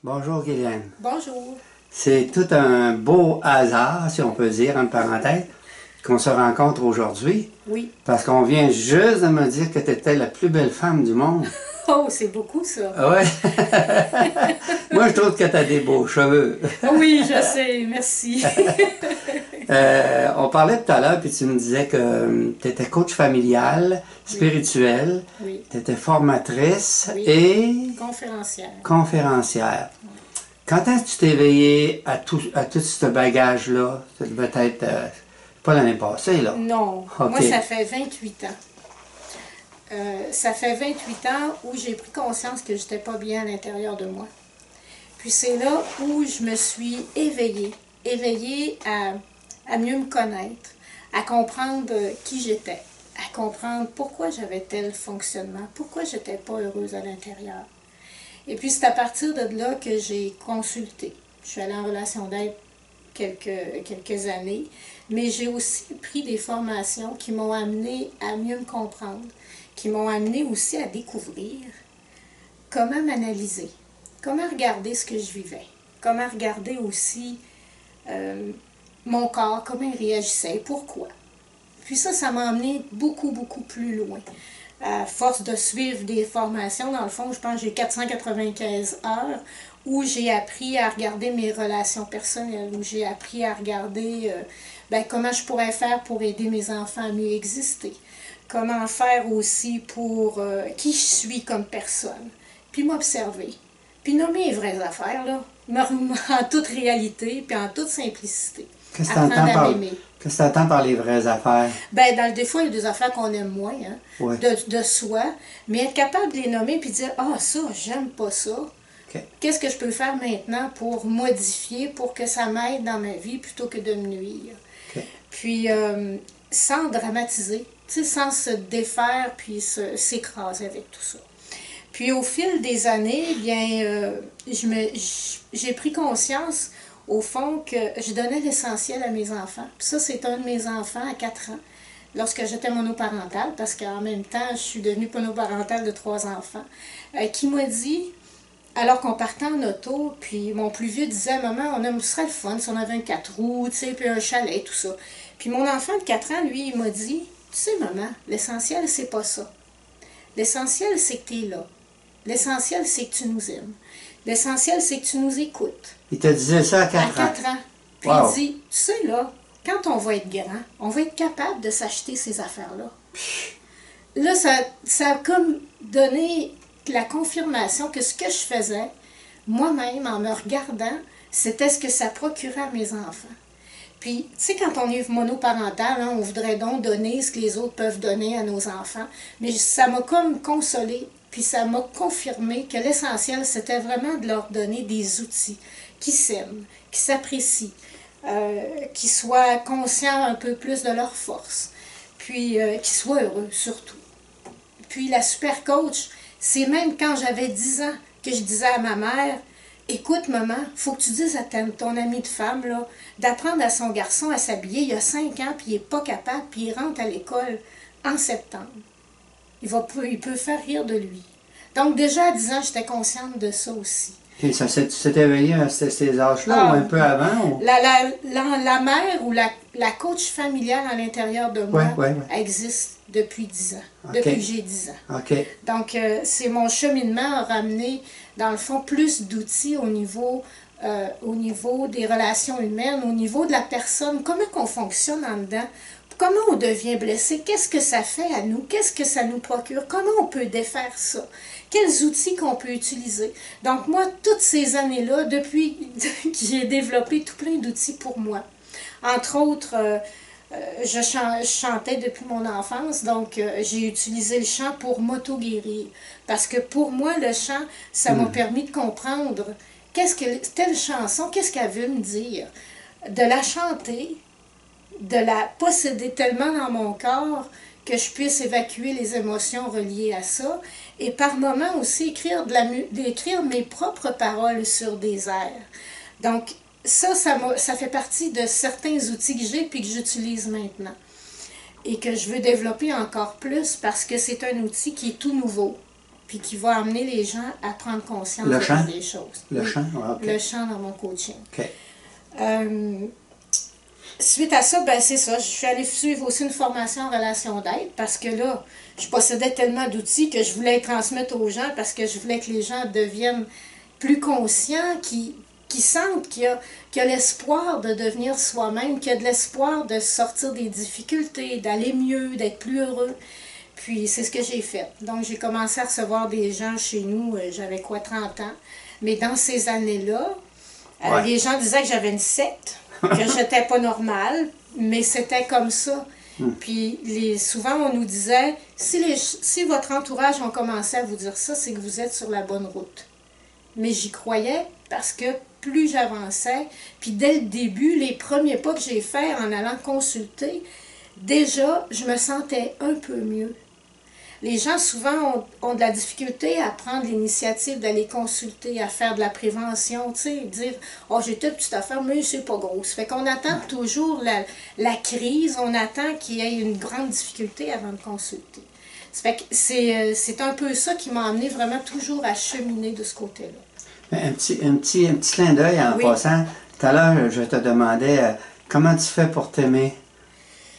Bonjour Guylaine. Bonjour. C'est tout un beau hasard, si on peut dire, entre parenthèses, qu'on se rencontre aujourd'hui, Oui. parce qu'on vient juste de me dire que tu étais la plus belle femme du monde. Oh, c'est beaucoup ça. Ouais. Moi, je trouve que tu as des beaux cheveux. Oui, je sais, merci. On parlait tout à l'heure, puis tu me disais que tu étais coach familial, spirituel, Oui. tu étais formatrice Oui. et Conférencière. conférencière. Quand est-ce que tu t'es éveillé à tout ce bagage-là? Ça devait être pas l'année passée, là. Non, OK. moi ça fait 28 ans. Ça fait 28 ans où j'ai pris conscience que j'étais pas bien à l'intérieur de moi. Puis c'est là où je me suis éveillée à mieux me connaître, à comprendre qui j'étais, à comprendre pourquoi j'avais tel fonctionnement, pourquoi j'étais pas heureuse à l'intérieur. Et puis c'est à partir de là que j'ai consulté. Je suis allée en relation d'aide quelques années, mais j'ai aussi pris des formations qui m'ont amené à mieux me comprendre, qui m'ont amené aussi à découvrir comment m'analyser, comment regarder ce que je vivais, comment regarder aussi mon corps, comment il réagissait, pourquoi. Puis ça m'a amené beaucoup, beaucoup plus loin. À force de suivre des formations, dans le fond, je pense que j'ai 495 heures où j'ai appris à regarder mes relations personnelles, où j'ai appris à regarder comment je pourrais faire pour aider mes enfants à mieux exister, comment faire aussi pour qui je suis comme personne, puis m'observer, puis nommer les vraies affaires, là, en toute réalité, puis en toute simplicité. Qu'est-ce que Apprendre à m'aimer. Qu'est-ce que tu entends par les vraies affaires? Ben, des fois, il y a des affaires qu'on aime moins, hein, Ouais. de soi, mais être capable de les nommer puis dire ah, ça, j'aime pas ça. OK. Qu'est-ce que je peux faire maintenant pour modifier, pour que ça m'aide dans ma vie plutôt que de me nuire? OK. Puis, sans dramatiser, sans se défaire puis s'écraser avec tout ça. Puis, au fil des années, bien, j'ai pris conscience au fond que je donnais l'essentiel à mes enfants. Puis ça, c'est un de mes enfants à 4 ans, lorsque j'étais monoparentale, parce qu'en même temps, je suis devenue monoparentale de 3 enfants, qui m'a dit, alors qu'on partait en auto, puis mon plus vieux disait, maman, ce serait le fun si on avait un 4 roues, tu sais, puis un chalet, tout ça. Puis mon enfant de 4 ans, lui, il m'a dit, tu sais, maman, l'essentiel, c'est pas ça. L'essentiel, c'est que tu es là. L'essentiel, c'est que tu nous aimes. L'essentiel, c'est que tu nous écoutes. Il te disait ça à 4 ans? À 4 ans. Puis Wow. il dit, tu sais là, quand on va être grand, on va être capable de s'acheter ces affaires-là. Là, ça a comme donné la confirmation que ce que je faisais, moi-même, en me regardant, c'était ce que ça procurait à mes enfants. Puis, tu sais, quand on est monoparental, hein, on voudrait donc donner ce que les autres peuvent donner à nos enfants. Mais ça m'a comme consolée, puis ça m'a confirmé que l'essentiel, c'était vraiment de leur donner des outils qui s'aiment, qui s'apprécient, qui soient conscients un peu plus de leur force, puis qui soient heureux surtout. Puis la super coach, c'est même quand j'avais 10 ans que je disais à ma mère, écoute maman, faut que tu dises à ton ami de femme là, d'apprendre à son garçon à s'habiller. Il a 5 ans, puis il n'est pas capable, puis il rentre à l'école en septembre. Il peut faire rire de lui. Donc déjà à 10 ans, j'étais consciente de ça aussi. Et ça s'est éveillé à ces âges-là ou un peu avant? Ou... La mère ou la coach familiale à l'intérieur de moi Ouais. existe depuis 10 ans, OK. depuis que j'ai 10 ans. OK. Donc, c'est mon cheminement a ramené, dans le fond, plus d'outils au niveau des relations humaines, au niveau de la personne, comment on fonctionne en dedans, comment on devient blessé, qu'est-ce que ça fait à nous, qu'est-ce que ça nous procure, comment on peut défaire ça, quels outils qu'on peut utiliser. Donc, moi, toutes ces années-là, depuis que j'ai développé tout plein d'outils pour moi. Entre autres, je chantais depuis mon enfance, donc j'ai utilisé le chant pour m'auto-guérir. Parce que pour moi, le chant, ça m'a permis de comprendre telle chanson, qu'est-ce qu'elle veut me dire. De la chanter, de la posséder tellement dans mon corps que je puisse évacuer les émotions reliées à ça. Et par moments aussi d'écrire mes propres paroles sur des airs. Donc, ça fait partie de certains outils que j'ai puis que j'utilise maintenant. Et que je veux développer encore plus parce que c'est un outil qui est tout nouveau. puis qui va amener les gens à prendre conscience des choses. Le chant, OK. Le chant dans mon coaching. OK. Suite à ça, ben c'est ça, je suis allée suivre aussi une formation en relation d'aide parce que là, je possédais tellement d'outils que je voulais les transmettre aux gens parce que je voulais que les gens deviennent plus conscients, qui sentent qu'il y a l'espoir de devenir soi-même, qu'il y a de l'espoir de sortir des difficultés, d'aller mieux, d'être plus heureux. Puis c'est ce que j'ai fait. Donc j'ai commencé à recevoir des gens chez nous, j'avais 30 ans. Mais dans ces années-là, les gens disaient que j'avais une secte, que j'étais pas normale, mais c'était comme ça. Puis souvent on nous disait, si votre entourage a commencé à vous dire ça, c'est que vous êtes sur la bonne route. Mais j'y croyais parce que plus j'avançais, puis dès le début, les premiers pas que j'ai faits en allant consulter, déjà, je me sentais un peu mieux. Les gens, souvent, ont de la difficulté à prendre l'initiative d'aller consulter, à faire de la prévention, tu sais, dire « Oh, j'ai toute petite affaire, mais c'est pas gros. » Ça fait qu'on attend toujours la crise, on attend qu'il y ait une grande difficulté avant de consulter. Ça fait que c'est un peu ça qui m'a amené vraiment toujours à cheminer de ce côté-là. Un petit clin d'œil en passant. Tout à l'heure, je te demandais comment tu fais pour t'aimer.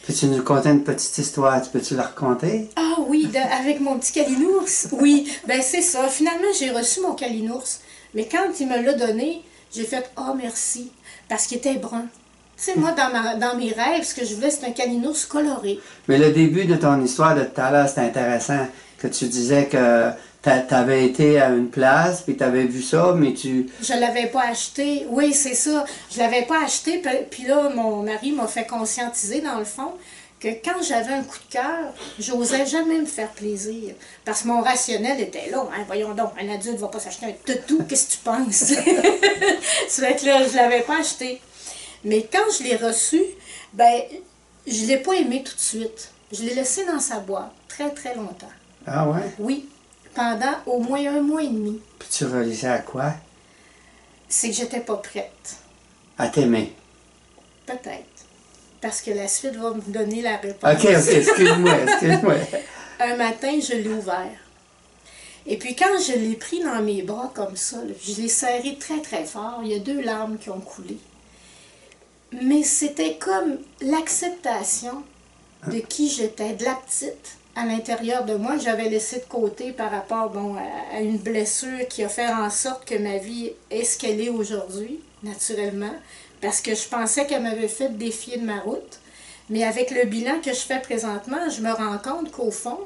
Peux-tu nous conter une petite histoire? Peux-tu la raconter? Ah oui, avec mon petit calinours. Oui, ben c'est ça. Finalement, j'ai reçu mon calinours. Mais quand il me l'a donné, j'ai fait « Oh, merci », parce qu'il était brun. Tu sais, moi, dans mes rêves, ce que je voulais, c'était un calinours coloré. Mais le début de ton histoire de tout à l'heure, c'était intéressant, que tu disais que tu avais été à une place, puis tu avais vu ça, mais tu... Je l'avais pas acheté. Oui, c'est ça. Je l'avais pas acheté, puis là, mon mari m'a fait conscientiser, dans le fond, que quand j'avais un coup de cœur, j'osais jamais me faire plaisir. Parce que mon rationnel était là. Hein, voyons donc, un adulte ne va pas s'acheter un toutou, qu'est-ce que tu penses? Ça fait que là, je l'avais pas acheté. Mais quand je l'ai reçu, ben, je l'ai pas aimé tout de suite. Je l'ai laissé dans sa boîte très, très longtemps. Ah ouais? Oui, pendant au moins 1 mois et demi. Puis tu relisais à quoi? C'est que j'étais pas prête. À t'aimer. Peut-être. Parce que la suite va me donner la réponse. OK, excuse-moi. Un matin, je l'ai ouvert. Et puis quand je l'ai pris dans mes bras comme ça, là, je l'ai serré très très fort, il y a 2 larmes qui ont coulé. Mais c'était comme l'acceptation de qui j'étais, de la petite à l'intérieur de moi. J'avais laissé de côté par rapport à une blessure qui a fait en sorte que ma vie est ce qu'elle est aujourd'hui, naturellement, parce que je pensais qu'elle m'avait fait défier de ma route. Mais avec le bilan que je fais présentement, je me rends compte qu'au fond,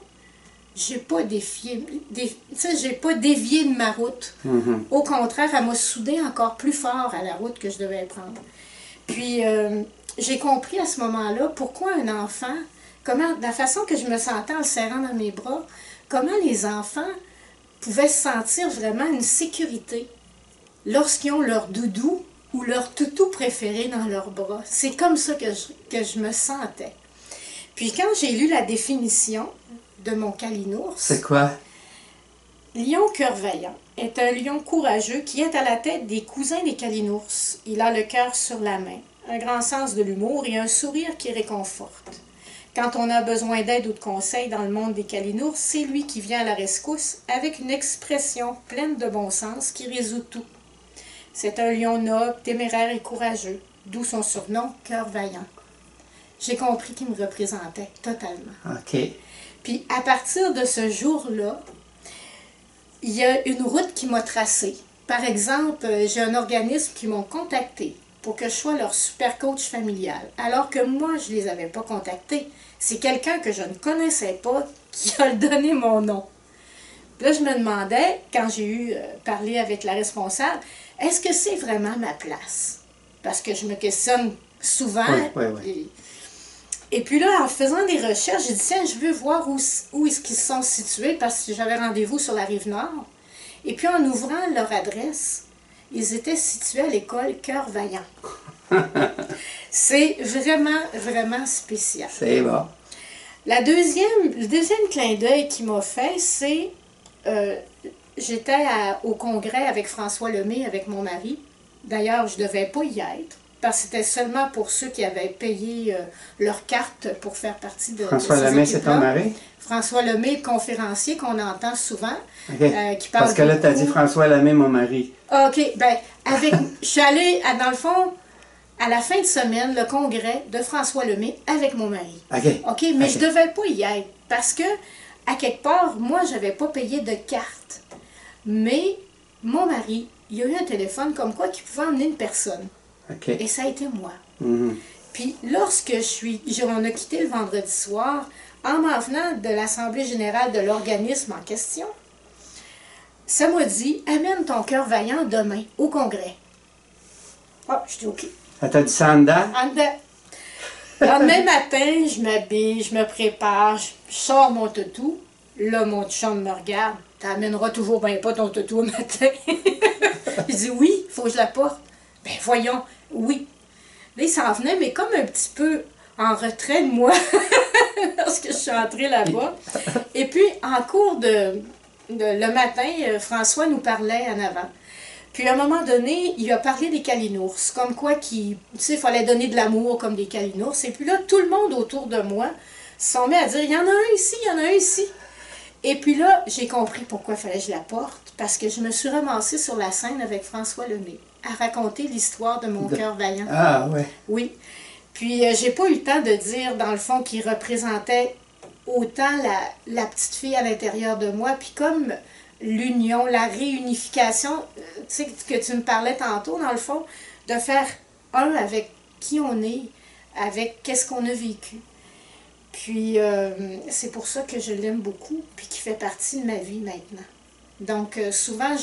j'ai pas dévié de ma route. Au contraire, elle m'a soudé encore plus fort à la route que je devais prendre. Puis, j'ai compris à ce moment-là pourquoi un enfant, la façon que je me sentais en le serrant dans mes bras, comment les enfants pouvaient sentir vraiment une sécurité lorsqu'ils ont leur doudou ou leur toutou préféré dans leurs bras. C'est comme ça que je me sentais. Puis quand j'ai lu la définition de mon calinours... C'est quoi? Lion cœur vaillant est un lion courageux qui est à la tête des cousins des calinours. Il a le cœur sur la main, un grand sens de l'humour et un sourire qui réconforte. Quand on a besoin d'aide ou de conseils dans le monde des calinours, c'est lui qui vient à la rescousse avec une expression pleine de bon sens qui résout tout. C'est un lion noble, téméraire et courageux, d'où son surnom « Cœur vaillant ». J'ai compris qu'il me représentait totalement. OK. Puis à partir de ce jour-là, il y a une route qui m'a tracée. Par exemple, j'ai un organisme qui m'ont contacté pour que je sois leur super coach familial, alors que moi, je ne les avais pas contactés. C'est quelqu'un que je ne connaissais pas qui a donné mon nom. Puis là, je me demandais, quand j'ai eu parlé avec la responsable, est-ce que c'est vraiment ma place? Parce que je me questionne souvent. Oui. Et puis là, en faisant des recherches, j'ai dit, tiens, je veux voir où est-ce qu'ils sont situés, parce que j'avais rendez-vous sur la Rive-Nord. Et puis en ouvrant leur adresse, ils étaient situés à l'école Cœur Vaillant. C'est vraiment, vraiment spécial. C'est bon. Le deuxième clin d'œil qu'il m'a fait, c'est... j'étais au congrès avec François Lemay, avec mon mari. D'ailleurs, je ne devais pas y être, parce que c'était seulement pour ceux qui avaient payé leur carte pour faire partie de François ces Lemay, c'est ton équipes-là. mari? François Lemay, conférencier qu'on entend souvent, OK. qui parle Parce que là, tu as dit beaucoup. François Lemay, mon mari. Ah, OK, ben, je suis allée, dans le fond, à la fin de semaine, le congrès de François Lemay avec mon mari. OK. OK, mais OK. je devais pas y être parce que, à quelque part, moi, j'avais pas payé de carte. Mais mon mari, il a eu un téléphone comme quoi qu'il pouvait emmener une personne. OK. Et ça a été moi. Mhm. Puis lorsque on a quitté le vendredi soir, en m'en venant de l'Assemblée générale de l'organisme en question, ça m'a dit, amène ton cœur vaillant demain au congrès. Ah, je dis OK. Elle t'a dit ça en dedans? En dedans. Le lendemain matin, je m'habille, je me prépare, je sors mon toutou. Là, mon chum me regarde. T'amèneras toujours bien pas ton toutou au matin. Je dis oui, il faut que je la porte. Ben voyons, oui. Là, il s'en venait, mais comme un petit peu en retrait de moi, lorsque je suis entrée là-bas. Et puis, en cours le matin, François nous parlait en avant. Puis, à un moment donné, il a parlé des calinours, comme quoi tu sais, il fallait donner de l'amour comme des calinours. Et puis là, tout le monde autour de moi se sont mis à dire, il y en a un ici, il y en a un ici. Et puis là, j'ai compris pourquoi il fallait que je la porte, parce que je me suis ramassée sur la scène avec François Lemay, à raconter l'histoire de mon cœur vaillant. Ah, ouais. Oui. Puis, j'ai pas eu le temps de dire, dans le fond, qu'il représentait autant la petite fille à l'intérieur de moi, puis comme l'union, la réunification, tu sais, que tu me parlais tantôt, dans le fond, de faire un avec qui on est, avec qu'est-ce qu'on a vécu. Puis, c'est pour ça que je l'aime beaucoup, puis qui fait partie de ma vie maintenant. Donc, souvent,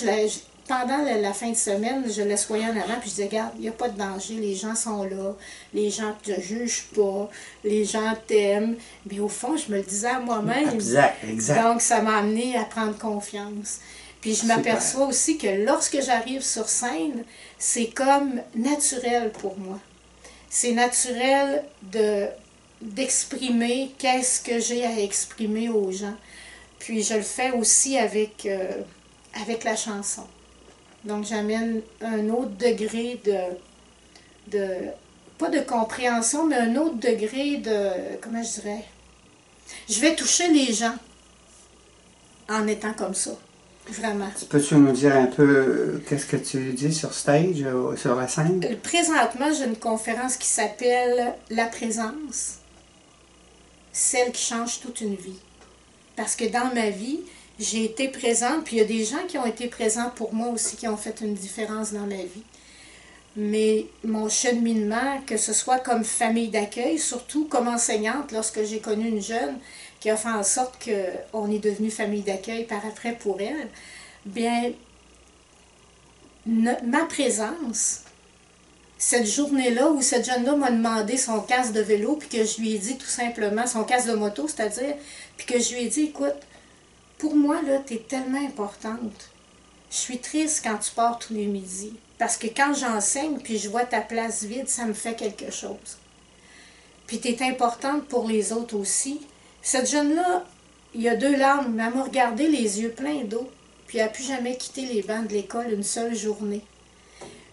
pendant la fin de semaine, je laisse voyer en avant, puis je dis, regarde, il n'y a pas de danger, les gens sont là, les gens ne te jugent pas, les gens t'aiment. Mais au fond, je me le disais à moi-même. Exact, exact. Donc, ça m'a amené à prendre confiance. Puis, je m'aperçois aussi que lorsque j'arrive sur scène, c'est comme naturel pour moi. C'est naturel d'exprimer qu'est-ce que j'ai à exprimer aux gens. Puis, je le fais aussi avec la chanson. Donc, j'amène un autre degré pas de compréhension, mais un autre degré comment je dirais, je vais toucher les gens en étant comme ça, vraiment. Peux-tu nous dire un peu qu'est-ce que tu dis sur stage, sur la scène? Présentement, j'ai une conférence qui s'appelle « La présence, celle qui change toute une vie ». Parce que dans ma vie, j'ai été présente, puis il y a des gens qui ont été présents pour moi aussi, qui ont fait une différence dans ma vie. Mais mon cheminement, que ce soit comme famille d'accueil, surtout comme enseignante, lorsque j'ai connu une jeune qui a fait en sorte qu'on est devenu famille d'accueil par après pour elle, bien, ma présence, cette journée-là où cette jeune-là m'a demandé son casque de vélo, puis que je lui ai dit tout simplement, son casque de moto, c'est-à-dire, puis que je lui ai dit, écoute, pour moi, là, tu es tellement importante. Je suis triste quand tu pars tous les midis. Parce que quand j'enseigne, puis je vois ta place vide, ça me fait quelque chose. Puis tu es importante pour les autres aussi. Cette jeune-là, il y a 2 larmes, mais elle m'a regardé les yeux pleins d'eau. Puis elle n'a plus jamais quitté les bancs de l'école une seule journée.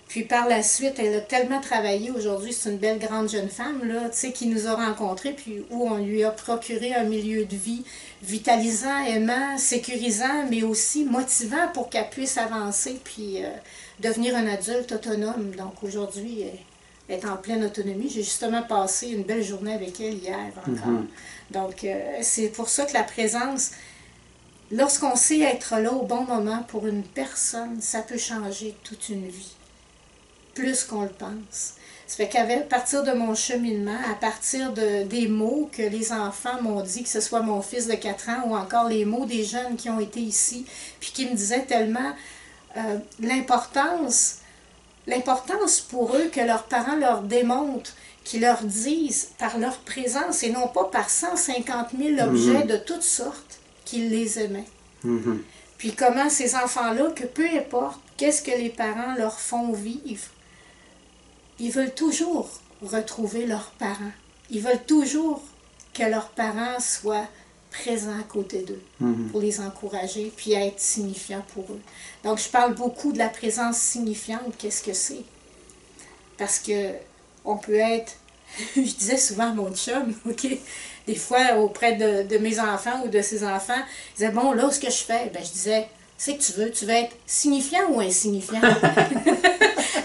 Puis par la suite, elle a tellement travaillé. Aujourd'hui, c'est une belle grande jeune femme, là, tu sais, qui nous a rencontrés, puis où on lui a procuré un milieu de vie vitalisant, aimant, sécurisant, mais aussi motivant pour qu'elle puisse avancer, puis devenir un adulte autonome. Donc aujourd'hui, elle est en pleine autonomie. J'ai justement passé une belle journée avec elle hier encore. Donc c'est pour ça que la présence, lorsqu'on sait être là au bon moment pour une personne, ça peut changer toute une vie. Plus qu'on le pense. Ça fait qu'à partir de mon cheminement, à partir des mots que les enfants m'ont dit, que ce soit mon fils de 4 ans ou encore les mots des jeunes qui ont été ici, puis qui me disaient tellement l'importance pour eux que leurs parents leur démontrent, qu'ils leur disent par leur présence et non pas par 150 000 objets de toutes sortes qu'ils les aimaient. Puis comment ces enfants-là, que peu importe qu'est-ce que les parents leur font vivre, ils veulent toujours retrouver leurs parents. Ils veulent toujours que leurs parents soient présents à côté d'eux pour les encourager puis être signifiants pour eux. Donc, je parle beaucoup de la présence signifiante. Qu'est-ce que c'est? Parce que on peut être, je disais souvent à mon chum, OK, des fois auprès de mes enfants ou de ses enfants, ils disaient, bon, là, ce que je fais, ben, je disais, c'est que tu veux être signifiant ou insignifiant?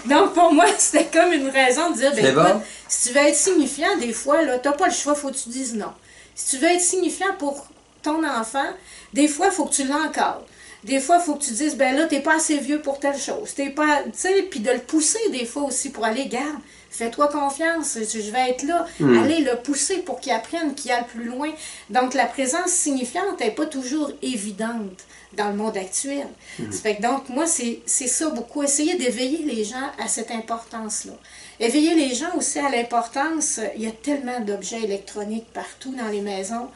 Donc, pour moi, c'était comme une raison de dire, ben, écoute, bon. si tu veux être signifiant, des fois, là, t'as pas le choix, faut que tu dises non. Si tu veux être signifiant pour ton enfant, des fois, il faut que tu l'encadres. Des fois, il faut que tu dises, ben là, t'es pas assez vieux pour telle chose. T'es pas, tu sais, puis de le pousser des fois aussi pour aller, garde, fais-toi confiance, je vais être là. Allez le pousser pour qu'il apprenne, qu'il aille plus loin. Donc, la présence signifiante n'est pas toujours évidente dans le monde actuel. Ça fait que donc, moi, c'est ça beaucoup. Essayer d'éveiller les gens à cette importance-là. Éveiller les gens aussi à l'importance, il y a tellement d'objets électroniques partout dans les maisons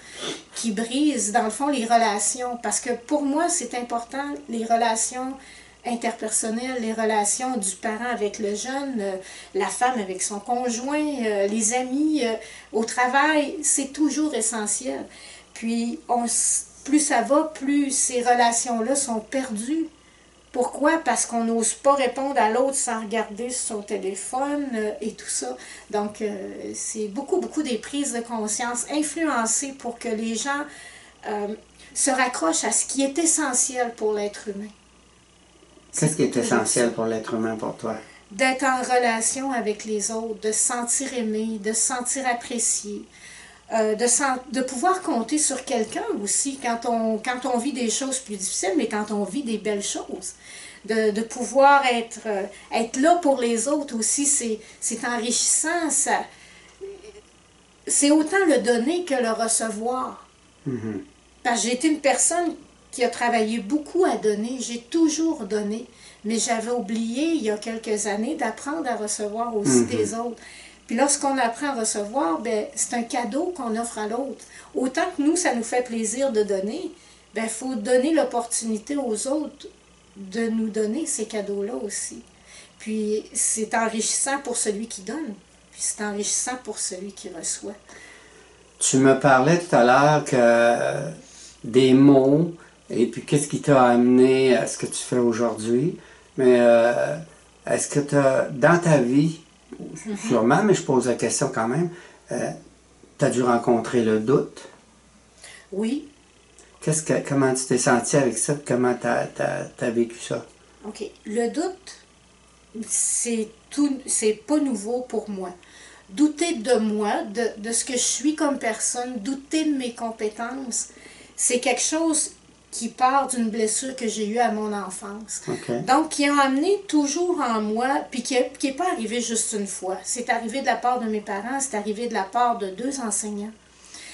qui brisent, dans le fond, les relations. Parce que pour moi, c'est important, les relations interpersonnelles, les relations du parent avec le jeune, la femme avec son conjoint, les amis, au travail, c'est toujours essentiel. Puis, plus ça va, plus ces relations-là sont perdues. Pourquoi? Parce qu'on n'ose pas répondre à l'autre sans regarder sur son téléphone et tout ça. Donc, c'est beaucoup des prises de conscience influencées pour que les gens se raccrochent à ce qui est essentiel pour l'être humain. Qu'est-ce qui est essentiel pour l'être humain pour toi? D'être en relation avec les autres, de se sentir aimé, de se sentir apprécié, de pouvoir compter sur quelqu'un aussi quand on vit des choses plus difficiles, mais quand on vit des belles choses. De pouvoir être là pour les autres aussi, c'est enrichissant. C'est autant le donner que le recevoir. Parce que j'ai été une personne qui a travaillé beaucoup à donner. J'ai toujours donné, mais j'avais oublié il y a quelques années d'apprendre à recevoir aussi des autres. Puis lorsqu'on apprend à recevoir, ben, c'est un cadeau qu'on offre à l'autre. Autant que nous, ça nous fait plaisir de donner, ben, il faut donner l'opportunité aux autres de nous donner ces cadeaux-là aussi. Puis c'est enrichissant pour celui qui donne, puis c'est enrichissant pour celui qui reçoit. Tu me parlais tout à l'heure que des mots, et puis qu'est-ce qui t'a amené à ce que tu fais aujourd'hui. Mais est-ce que dans ta vie, sûrement, mais je pose la question quand même, tu as dû rencontrer le doute? Oui. Comment tu t'es senti avec ça? Comment tu as vécu ça? OK. Le doute, c'est pas nouveau pour moi. Douter de moi, de ce que je suis comme personne, douter de mes compétences, c'est quelque chose qui part d'une blessure que j'ai eue à mon enfance. Okay. Donc, qui a amené toujours en moi, puis qui n'est pas arrivé juste une fois. C'est arrivé de la part de mes parents, c'est arrivé de la part de 2 enseignants.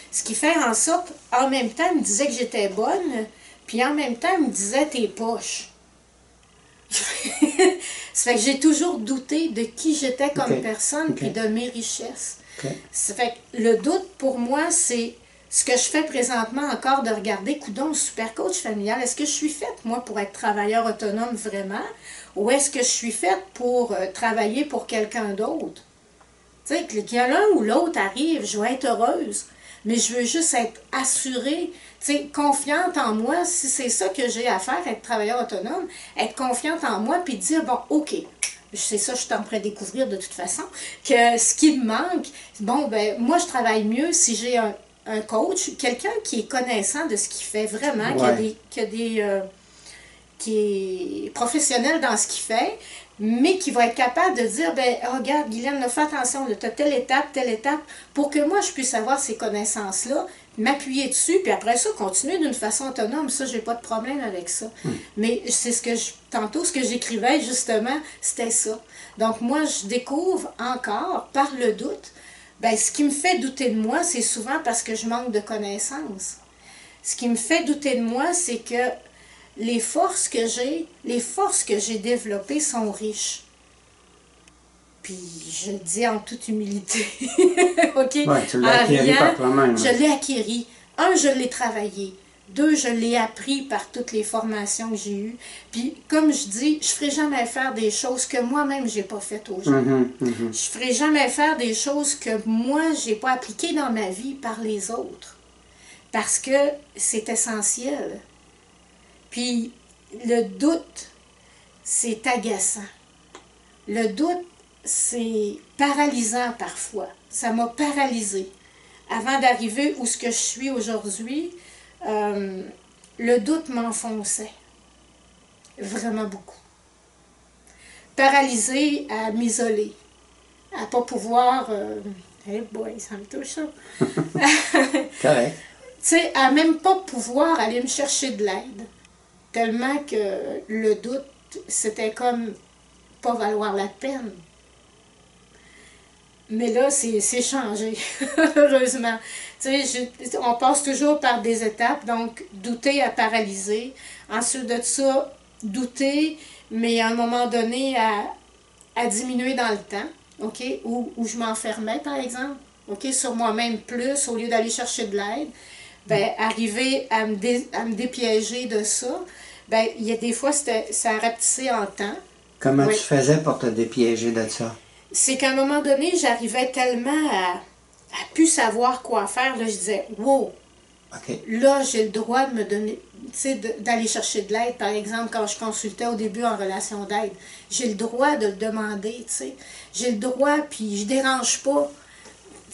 Ce qui fait en sorte, en même temps, ils me disaient que j'étais bonne, puis en même temps, ils me disaient « t'es poche ». Ça fait que j'ai toujours douté de qui j'étais comme personne, puis de mes richesses. Ça fait que le doute, pour moi, c'est ce que je fais présentement encore de regarder, coudonc, super coach familial, est-ce que je suis faite, moi, pour être travailleur autonome vraiment, ou est-ce que je suis faite pour travailler pour quelqu'un d'autre? Tu sais, qu'il y a l'un ou l'autre arrive, je vais être heureuse, mais je veux juste être assurée, tu sais, confiante en moi, si c'est ça que j'ai à faire, être travailleur autonome, être confiante en moi, puis dire, bon, OK, c'est ça, je suis en train de découvrir de toute façon, que ce qui me manque, bon, ben, moi, je travaille mieux si j'ai un coach, quelqu'un qui est connaissant de ce qu'il fait vraiment, qui est professionnel dans ce qu'il fait, mais qui va être capable de dire, ben regarde, Guylaine, fais attention, tu as telle étape, pour que moi je puisse avoir ces connaissances-là, m'appuyer dessus, puis après ça, continuer d'une façon autonome. Ça, j'ai pas de problème avec ça. Mais c'est tantôt, ce que j'écrivais, justement, c'était ça. Donc, moi, je découvre encore, par le doute, ben, ce qui me fait douter de moi, c'est souvent parce que je manque de connaissances. Ce qui me fait douter de moi, c'est que les forces que j'ai développées sont riches. Puis, je le dis en toute humilité. OK? Ouais, tu l'as acquéri par toi-même. Je l'ai acquéri. 1, je l'ai travaillé. 2, je l'ai appris par toutes les formations que j'ai eues. Puis, comme je dis, je ne ferai jamais faire des choses que moi-même, je n'ai pas faites aux gens. Je ne ferai jamais faire des choses que moi, je n'ai pas appliquées dans ma vie par les autres. Parce que c'est essentiel. Puis, le doute, c'est agaçant. Le doute, c'est paralysant parfois. Ça m'a paralysée. Avant d'arriver où ce que je suis aujourd'hui, le doute m'enfonçait. Vraiment beaucoup. Paralysée à m'isoler, à ne pas pouvoir... hey boy, ça me touche ça. Correct. Tu sais, à même pas pouvoir aller me chercher de l'aide. Tellement que le doute, c'était comme pas valoir la peine. Mais là, c'est changé, heureusement. Tu sais, on passe toujours par des étapes, donc douter à paralyser. Ensuite de ça, douter, mais à un moment donné, à diminuer dans le temps, OK? Où je m'enfermais, par exemple, OK? Sur moi-même plus, au lieu d'aller chercher de l'aide. Ben, arriver à me dépiéger de ça, ben, il y a des fois, ça rapetissait en temps. Comment Oui. tu faisais pour te dépiéger de ça? C'est qu'à un moment donné, j'arrivais tellement à plus savoir quoi faire. Là, je disais, wow, OK. là, j'ai le droit de me donner, tu sais, d'aller chercher de l'aide. Par exemple, quand je consultais au début en relation d'aide, j'ai le droit de le demander, tu sais. J'ai le droit, puis je dérange pas.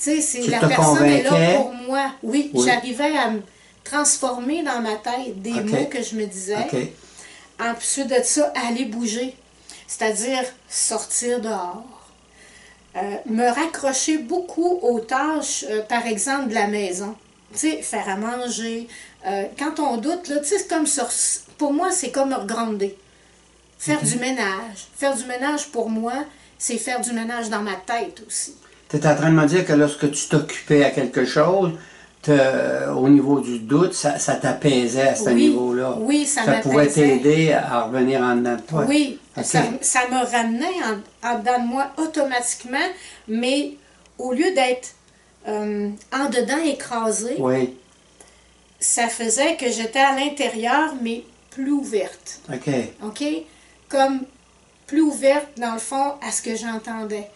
Tu sais, Tu la te personne est là convainquais? pour moi. Oui, Oui. j'arrivais à me transformer dans ma tête des OK. mots que je me disais. OK. Ensuite de ça, aller bouger. C'est-à-dire sortir dehors. Me raccrocher beaucoup aux tâches, par exemple, de la maison. Tu sais, faire à manger. Quand on doute, là, tu sais, c'est comme pour moi, c'est comme regrander. Faire du ménage. Faire du ménage, pour moi, c'est faire du ménage dans ma tête aussi. Tu es en train de me dire que lorsque tu t'occupais à quelque chose, au niveau du doute, ça t'apaisait à ce Oui, niveau-là. oui, ça pouvait m'apaisait. t'aider à revenir en dedans de toi. Oui, OK. ça me ramenait en dedans de moi automatiquement, mais au lieu d'être en dedans écrasée, Oui. ça faisait que j'étais à l'intérieur, mais plus ouverte. OK. OK? Comme plus ouverte, dans le fond, à ce que j'entendais.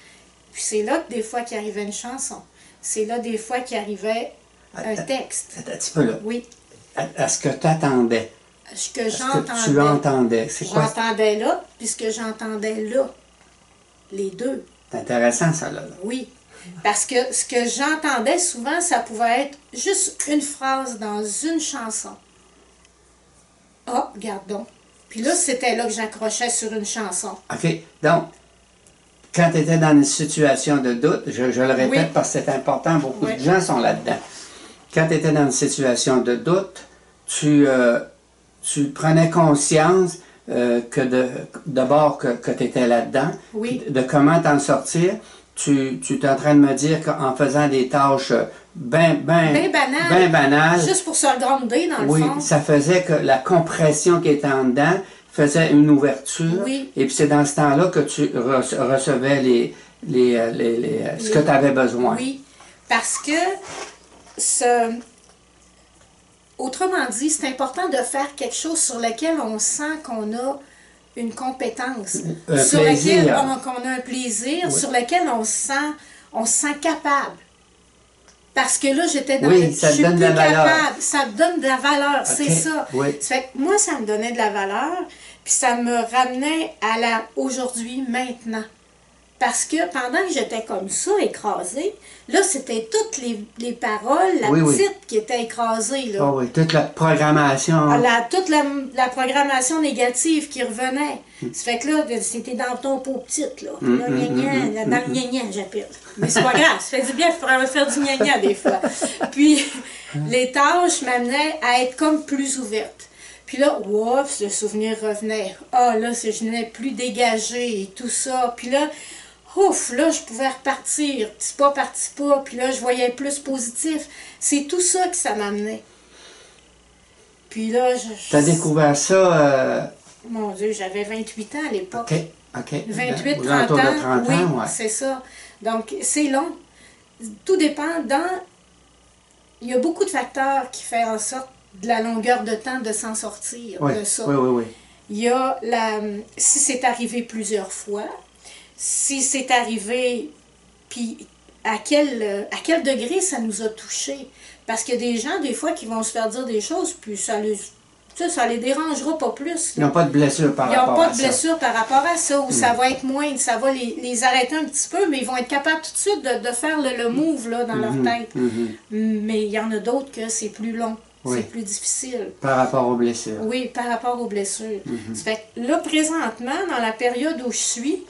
Puis c'est là que des fois qu'il arrivait une chanson. C'est là des fois qu'il arrivait un texte. Attends un petit peu là. Oui. À ce que tu attendais. Ce que Ce que j'entendais. tu entendais. C'est quoi? J'entendais là, puis ce que j'entendais là. Les deux. C'est intéressant, ça, là. Oui. Parce que ce que j'entendais souvent, ça pouvait être juste une phrase dans une chanson. Ah, regarde donc. Puis là, c'était là que j'accrochais sur une chanson. OK. Donc, quand tu étais dans une situation de doute, je le répète Oui. parce que c'est important, beaucoup Oui. de gens sont là-dedans. Quand tu étais dans une situation de doute, tu prenais conscience d'abord que tu étais là-dedans, Oui. de comment t'en sortir. Tu es en train de me dire qu'en faisant des tâches bien banales, Juste pour se regarder, dans le oui, fond. ça faisait que la compression qui était en dedans faisait une ouverture. Oui. Et puis c'est dans ce temps-là que tu recevais ce que tu avais besoin. Oui. Parce que autrement dit, c'est important de faire quelque chose sur lequel on sent qu'on a une compétence, sur lequel on a un plaisir, Oui. sur lequel on se sent capable. Parce que là, j'étais dans Oui, ça te donne de la valeur. capable. Ça te donne de la valeur, c'est ça. Oui. Ça fait que moi, ça me donnait de la valeur, puis ça me ramenait à la aujourd'hui, maintenant. Parce que pendant que j'étais comme ça, écrasée, là, c'était toutes les paroles, la petite qui était écrasée. Là. Oh oui, toute la programmation. Toute la programmation négative qui revenait. Ça fait que là, c'était dans ton pot petite, là. Puis là, dans le gna-gna, j'appelle. Mais c'est pas grave, ça fait du bien de faire du gna-gna des fois. Puis, les tâches m'amenaient à être comme plus ouverte. Puis là, oups, le souvenir revenait. Ah, là, je venais plus dégagée et tout ça. Puis là, ouf, là, je pouvais repartir, petit pas par petit pas, puis là, je voyais plus positif. C'est tout ça que ça m'amenait. Puis là, Tu as découvert ça... Mon Dieu, j'avais 28 ans à l'époque. OK. 28, Aux 30 alentours ans, de 30 oui, ans, ouais. c'est ça. Donc, c'est long. Tout dépend Il y a beaucoup de facteurs qui font en sorte de la longueur de temps de s'en sortir de ça. Oui. Il y a si c'est arrivé plusieurs fois, si c'est arrivé, puis à quel degré ça nous a touchés. Parce qu'il y a des gens, des fois, qui vont se faire dire des choses, puis ça les ça les dérangera pas plus. Ils n'ont pas de blessure par Ils rapport n'ont à pas ça. de blessure par rapport à ça, ou ça va être moins, ça va les arrêter un petit peu, mais ils vont être capables tout de suite de faire le move là, dans leur tête. Mais il y en a d'autres que c'est plus long, Oui. c'est plus difficile. Par rapport aux blessures. Oui, par rapport aux blessures. Ça fait que là, présentement, dans la période où je suis,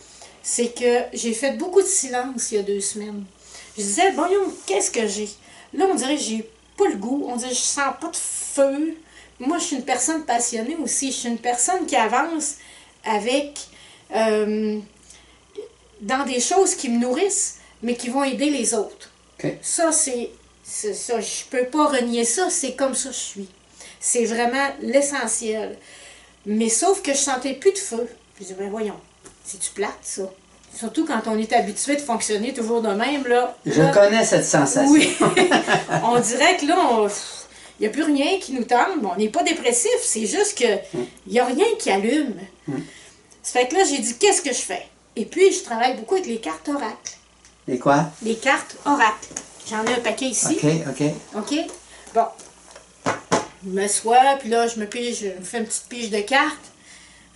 c'est que j'ai fait beaucoup de silence il y a 2 semaines. Je disais, voyons, qu'est-ce que j'ai? Là, on dirait que j'ai pas le goût, on dirait que je sens pas de feu. Moi, je suis une personne passionnée aussi. Je suis une personne qui avance avec dans des choses qui me nourrissent, mais qui vont aider les autres. Okay. Ça, c'est ça. Je peux pas renier ça. C'est comme ça que je suis. C'est vraiment l'essentiel. Mais sauf que je sentais plus de feu. Je dis, ben voyons, c'est-tu plate, ça? Surtout quand on est habitué de fonctionner toujours de même, là. Je connais cette sensation. Oui. On dirait que là, il n'y a plus rien qui nous tente. Bon, on n'est pas dépressif, c'est juste que il n'y a rien qui allume. Ça fait que là, j'ai dit, qu'est-ce que je fais? Et puis, je travaille beaucoup avec les cartes oracles. Les quoi? Les cartes oracles. J'en ai un paquet ici. OK? Bon. Je m'assois, puis là, je me fais une petite pige de cartes.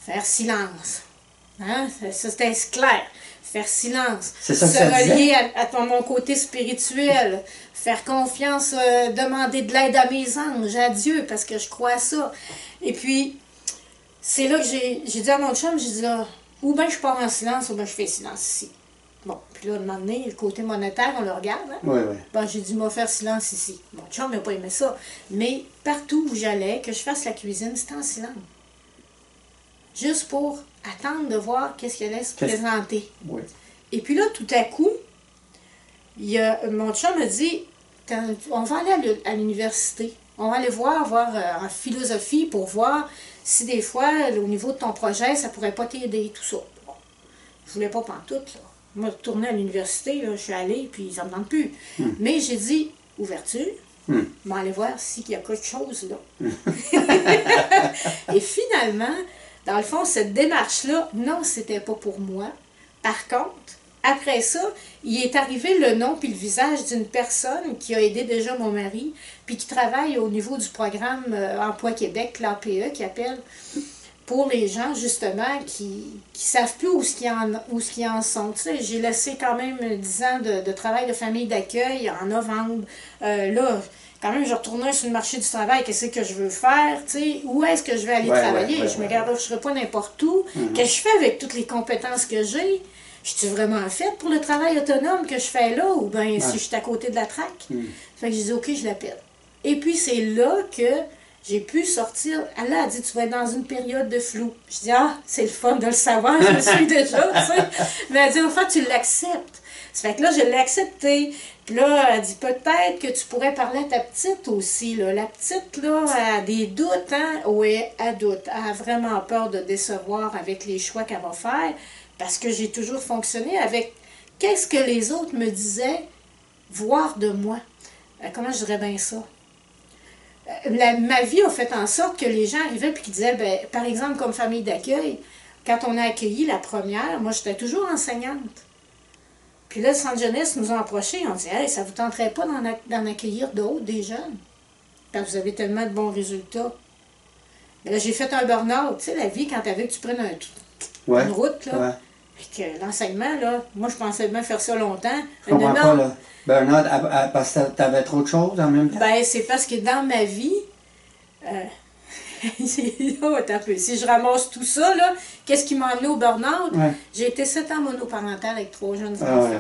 Faire silence. Hein? Ça, c'est clair. Faire silence. C'est ça que se ça disait? relier à mon côté spirituel. Faire confiance, demander de l'aide à mes anges, à Dieu, parce que je crois à ça. Et puis, c'est là que j'ai dit à mon chum, j'ai dit là, ou bien je pars en silence, ou bien je fais silence ici. Bon, puis là, de m'emmener, le côté monétaire, on le regarde. Hein? Oui, oui. Bon, j'ai dit, moi, faire silence ici. Mon chum n'a pas aimé ça. Mais partout où j'allais, que je fasse la cuisine, c'était en silence. Juste pour attendre de voir qu'est-ce qui allait se présenter. Oui. Et puis là, tout à coup, mon chum me dit, on va aller à l'université. On va aller voir en philosophie pour voir si des fois, au niveau de ton projet, ça pourrait pas t'aider, tout ça. Bon, je voulais pas pantoute, là. Moi, retourner à l'université, là, je suis allée, puis ça me tente plus. Mais j'ai dit, ouverture, on va aller voir s'il y a quelque chose là. Et finalement, dans le fond, cette démarche-là, non, c'était pas pour moi. Par contre, après ça, il est arrivé le nom puis le visage d'une personne qui a aidé déjà mon mari, puis qui travaille au niveau du programme Emploi Québec, l'APE, qui appelle, pour les gens, justement, qui savent plus où ce qu'ils en sont. Tu sais, j'ai laissé quand même 10 ans de travail de famille d'accueil en novembre. Là, quand même, je retournais sur le marché du travail, qu'est-ce que je veux faire, tu sais, où est-ce que je vais aller travailler? Je me garde, je ne serai pas n'importe où. Qu'est-ce que je fais avec toutes les compétences que j'ai? Je suis vraiment faite pour le travail autonome que je fais là, ou bien si je suis à côté de la traque? Fait que j'ai dit, OK, je l'appelle. Et puis, c'est là que j'ai pu sortir. Elle a dit, tu vas être dans une période de flou. Je dis, ah, c'est le fun de le savoir, je le suis déjà, tu sais. Mais elle dit, enfin, tu l'acceptes. Ça fait que là, je l'ai accepté. Puis là, elle dit, peut-être que tu pourrais parler à ta petite aussi, là. La petite, là, elle a des doutes, hein? Oui, elle doute. Elle a vraiment peur de décevoir avec les choix qu'elle va faire. Parce que j'ai toujours fonctionné avec qu'est-ce que les autres me disaient voir de moi. Comment je dirais bien ça? Ma vie a fait en sorte que les gens arrivaient et qui disaient, ben, par exemple, comme famille d'accueil, quand on a accueilli la première, moi, j'étais toujours enseignante. Puis là, le centre jeunesse nous a approchés, on dit, hey, ça ne vous tenterait pas d'en accueillir d'autres, des jeunes, quand vous avez tellement de bons résultats. Mais là, j'ai fait un burn-out. Tu sais, la vie, quand tu avais que tu prennes une route, là. Puis que l'enseignement, là, moi, je pensais bien faire ça longtemps. Je comprends pas, là. Burn-out, parce que tu avais trop de choses en même temps? Ben, c'est parce que dans ma vie, si je ramasse tout ça, là, qu'est-ce qui m'a amené au burn-out? J'ai été 7 ans monoparentale avec 3 jeunes enfants.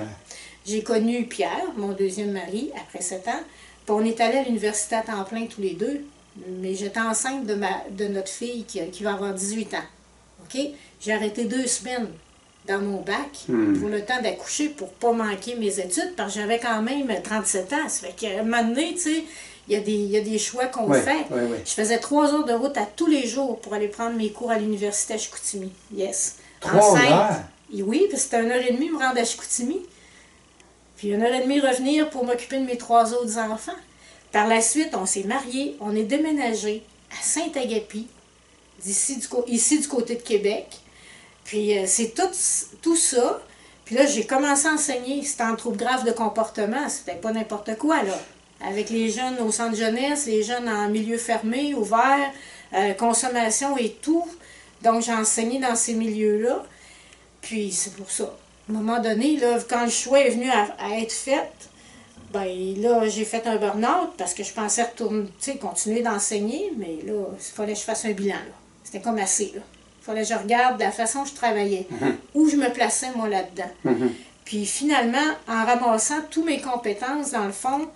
J'ai connu Pierre, mon deuxième mari, après 7 ans. Puis on est allés à l'université à temps plein tous les deux. Mais j'étais enceinte de notre fille qui va avoir 18 ans. OK? J'ai arrêté 2 semaines dans mon bac pour le temps d'accoucher pour pas manquer mes études parce que j'avais quand même 37 ans. Ça fait qu'à un moment donné, tu sais, il y a des choix qu'on fait. Je faisais 3 heures de route à tous les jours pour aller prendre mes cours à l'université à Chicoutimi. Yes. 3 heures? Oui, parce que c'était 1h30 me rendre à Chicoutimi. Puis 1h30 revenir pour m'occuper de mes 3 autres enfants. Par la suite, on s'est mariés, on est déménagé à Saint-Agapi, ici du côté de Québec. Puis c'est tout ça. Puis là, j'ai commencé à enseigner. C'était en trouble grave de comportement. C'était pas n'importe quoi, là. avec les jeunes au centre jeunesse, les jeunes en milieu fermé, ouvert, consommation et tout. Donc, j'ai enseigné dans ces milieux-là. Puis, c'est pour ça. À un moment donné, là, quand le choix est venu à être fait, ben là, j'ai fait un burn-out parce que je pensais retourner, tu sais, continuer d'enseigner, mais là, il fallait que je fasse un bilan, là. C'était comme assez, là. Il fallait que je regarde la façon dont je travaillais, où je me plaçais, moi, là-dedans. Puis finalement, en ramassant toutes mes compétences, dans le fond,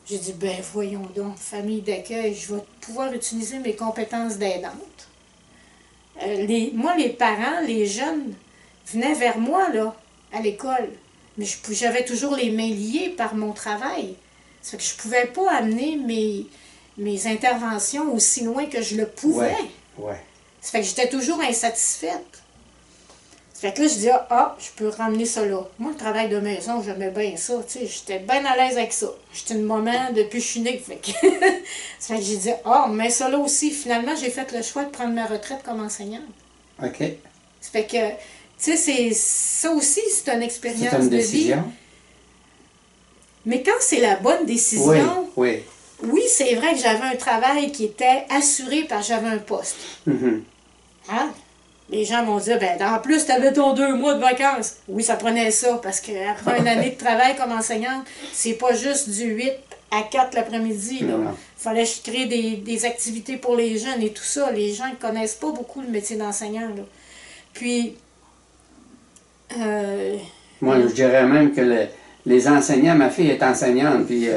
j'ai dit, ben voyons donc, famille d'accueil, je vais pouvoir utiliser mes compétences d'aidante. Moi, les parents, les jeunes, venaient vers moi, là, à l'école. Mais j'avais toujours les mains liées par mon travail. Ça fait que je ne pouvais pas amener mes interventions aussi loin que je le pouvais. Ouais. Ça fait que j'étais toujours insatisfaite. Ça fait que là, je dis, je peux ramener ça là. Moi, le travail de maison, j'aimais bien ça. Tu sais, j'étais bien à l'aise avec ça. J'étais une maman depuis que je suis née. Fait que ça fait que j'ai dit, mais ça là aussi. Finalement, j'ai fait le choix de prendre ma retraite comme enseignante. OK. Ça fait que, tu sais, ça aussi, c'est une expérience c'est une de décision. vie. Mais quand c'est la bonne décision, oui, c'est vrai que j'avais un travail qui était assuré parce que j'avais un poste. Hein? Les gens m'ont dit, en plus, tu avais ton 2 mois de vacances. Oui, ça prenait ça, parce qu'après une année de travail comme enseignante, c'est pas juste du 8 à 4 l'après-midi. Il fallait que je crée des activités pour les jeunes et tout ça. Les gens ne connaissent pas beaucoup le métier d'enseignant. Là. Puis, moi, je dirais même que les enseignants, ma fille est enseignante, puis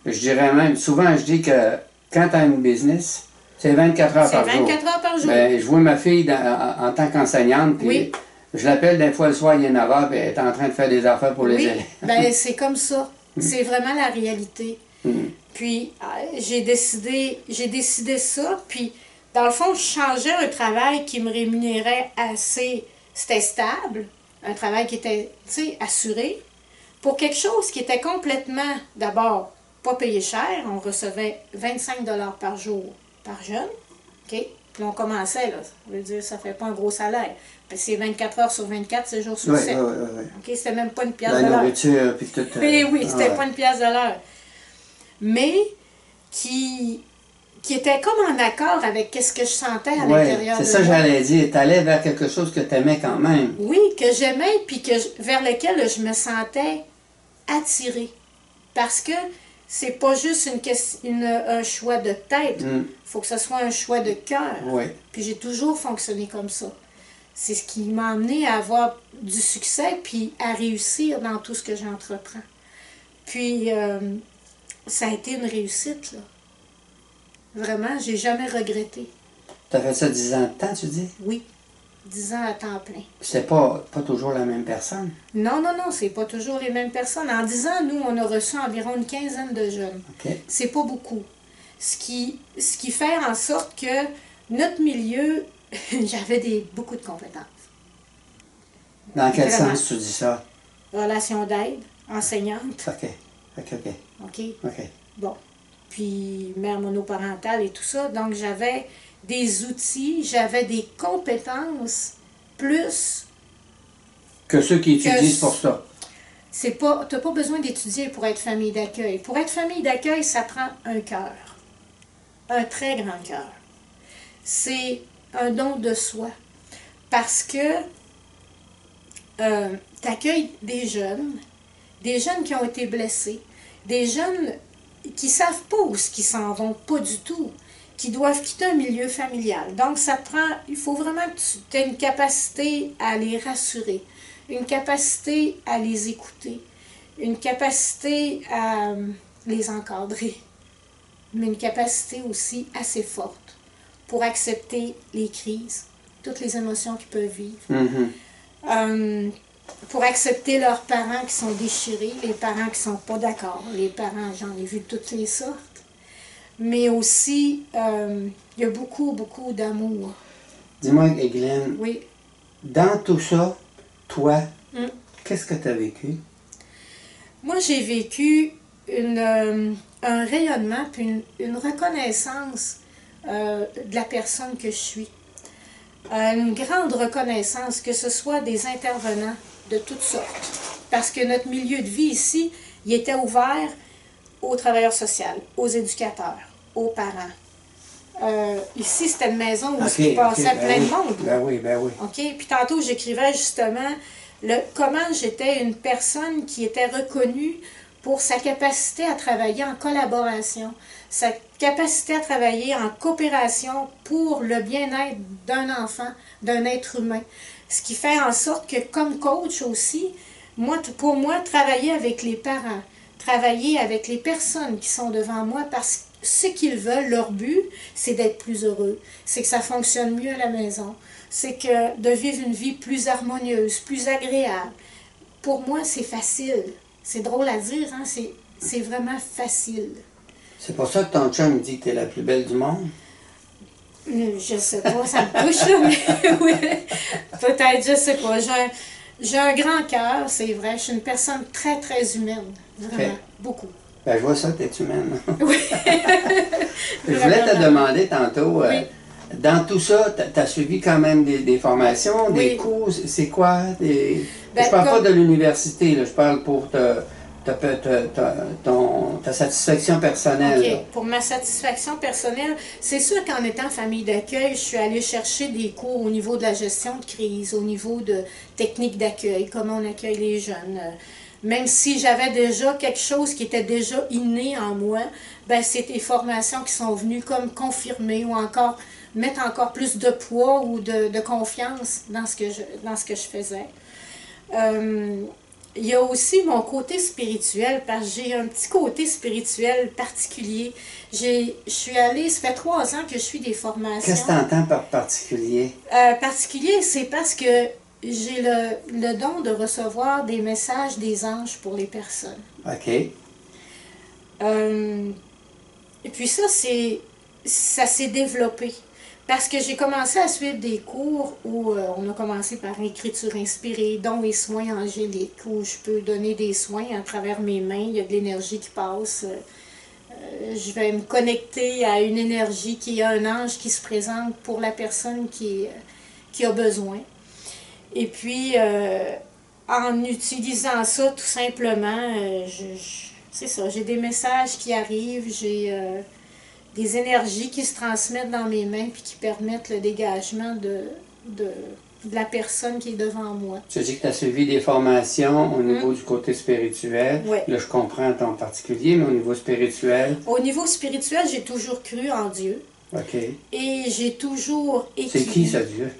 je dirais même, souvent je dis que quand tu as une business, c'est 24 heures par jour. C'est 24 heures par jour. Je vois ma fille en tant qu'enseignante, puis je l'appelle des fois le soir, il est 9 h, puis elle est en train de faire des affaires pour les élèves. C'est comme ça. C'est vraiment la réalité. Puis, j'ai décidé ça, puis dans le fond, je changeais un travail qui me rémunérait assez, c'était stable, un travail qui était, assuré, pour quelque chose qui était complètement, d'abord, pas payé cher. On recevait 25 $ par jour par jeune. OK? Puis on commençait, là. Ça veut dire ça fait pas un gros salaire. Puis c'est 24 heures sur 24, 7 jours sur 7. OK? C'était même pas une pièce de l'heure. La nourriture, puis tout. Oui, c'était pas une pièce de l'heure. Mais qui était comme en accord avec ce que je sentais à l'intérieur de moi. C'est ça que j'allais dire. Tu allais vers quelque chose que tu aimais quand même. Oui, que j'aimais, puis vers lequel je me sentais attirée. Parce que c'est pas juste un choix de tête. Il faut que ce soit un choix de cœur. Puis j'ai toujours fonctionné comme ça. C'est ce qui m'a amené à avoir du succès, puis à réussir dans tout ce que j'entreprends. Puis, ça a été une réussite, là. Vraiment, j'ai jamais regretté. Tu as fait ça 10 ans de temps, tu dis? Oui, 10 ans à temps plein. C'est pas toujours la même personne? Non, c'est pas toujours les mêmes personnes. En 10 ans, nous, on a reçu environ une quinzaine de jeunes. C'est pas beaucoup. Ce qui fait en sorte que notre milieu, j'avais beaucoup de compétences. Dans quel sens tu dis ça? Relation d'aide, enseignante. OK. Bon. Puis mère monoparentale et tout ça. Donc, j'avais des outils, j'avais des compétences plus... Que ceux qui étudient pour ça. Tu n'as pas besoin d'étudier pour être famille d'accueil. Pour être famille d'accueil, ça prend un cœur. Un très grand cœur. C'est un don de soi. Parce que tu accueilles des jeunes qui ont été blessés, des jeunes qui ne savent pas où ils s'en vont, pas du tout, qui doivent quitter un milieu familial. Donc, il faut vraiment que tu aies une capacité à les rassurer, une capacité à les écouter, une capacité à les encadrer, mais une capacité aussi assez forte pour accepter les crises, toutes les émotions qu'ils peuvent vivre. Pour accepter leurs parents qui sont déchirés, les parents qui ne sont pas d'accord, les parents, j'en ai vu de toutes les sortes, mais aussi, il y a beaucoup, beaucoup d'amour. Dis-moi, Ghislaine, dans tout ça, toi, qu'est-ce que tu as vécu? Moi, j'ai vécu un rayonnement puis une reconnaissance de la personne que je suis. Une grande reconnaissance, que ce soit des intervenants de toutes sortes. Parce que notre milieu de vie ici, il était ouvert aux travailleurs sociaux, aux éducateurs, aux parents. Ici, c'était une maison où il passait plein de monde. Ben oui, ben oui. OK? Puis tantôt, j'écrivais justement comment j'étais une personne qui était reconnue pour sa capacité à travailler en collaboration, sa capacité à travailler en coopération pour le bien-être d'un enfant, d'un être humain. Ce qui fait en sorte que, comme coach aussi, pour moi, travailler avec les parents, travailler avec les personnes qui sont devant moi, parce que ce qu'ils veulent, leur but, c'est d'être plus heureux, c'est que ça fonctionne mieux à la maison, c'est que de vivre une vie plus harmonieuse, plus agréable. Pour moi, c'est facile. C'est drôle à dire, hein? C'est vraiment facile. C'est pour ça que ton chum me dit que tu es la plus belle du monde? Je sais pas, ça me touche, là, mais oui, peut-être, je sais pas. J'ai un grand cœur, c'est vrai. Je suis une personne très, très humaine. Vraiment, beaucoup. Ben, je vois ça, tu es humaine. Oui. Je voulais te demander tantôt, oui. Dans tout ça, tu as suivi quand même des formations, des oui. cours, c'est quoi? Ben, je parle pas comme... de l'université, je parle pour ta satisfaction personnelle. OK. Pour ma satisfaction personnelle, c'est sûr qu'en étant famille d'accueil, je suis allée chercher des cours au niveau de la gestion de crise, au niveau de techniques d'accueil, comment on accueille les jeunes. Même si j'avais déjà quelque chose qui était déjà inné en moi, ben c'est des formations qui sont venues comme confirmer ou encore mettre encore plus de poids ou de confiance dans ce que je faisais. Il y a aussi mon côté spirituel, parce que j'ai un petit côté spirituel particulier. Je suis allée, ça fait 3 ans que je suis des formations. Qu'est-ce que tu entends par particulier? Particulier, c'est parce que j'ai le don de recevoir des messages des anges pour les personnes. OK. Et puis ça s'est développé. Parce que j'ai commencé à suivre des cours où on a commencé par écriture inspirée, dons et soins angéliques, où je peux donner des soins à travers mes mains, il y a de l'énergie qui passe. Je vais me connecter à une énergie qui a un ange qui se présente pour la personne qui a besoin. Et puis, en utilisant ça, tout simplement, c'est ça, j'ai des messages qui arrivent, j'ai des énergies qui se transmettent dans mes mains puis qui permettent le dégagement de la personne qui est devant moi. Tu dis que tu as suivi des formations au niveau du côté spirituel. Oui. Là, je comprends ton particulier, mais au niveau spirituel? Au niveau spirituel, j'ai toujours cru en Dieu. OK. Et j'ai toujours écrit... C'est qui, ce Dieu?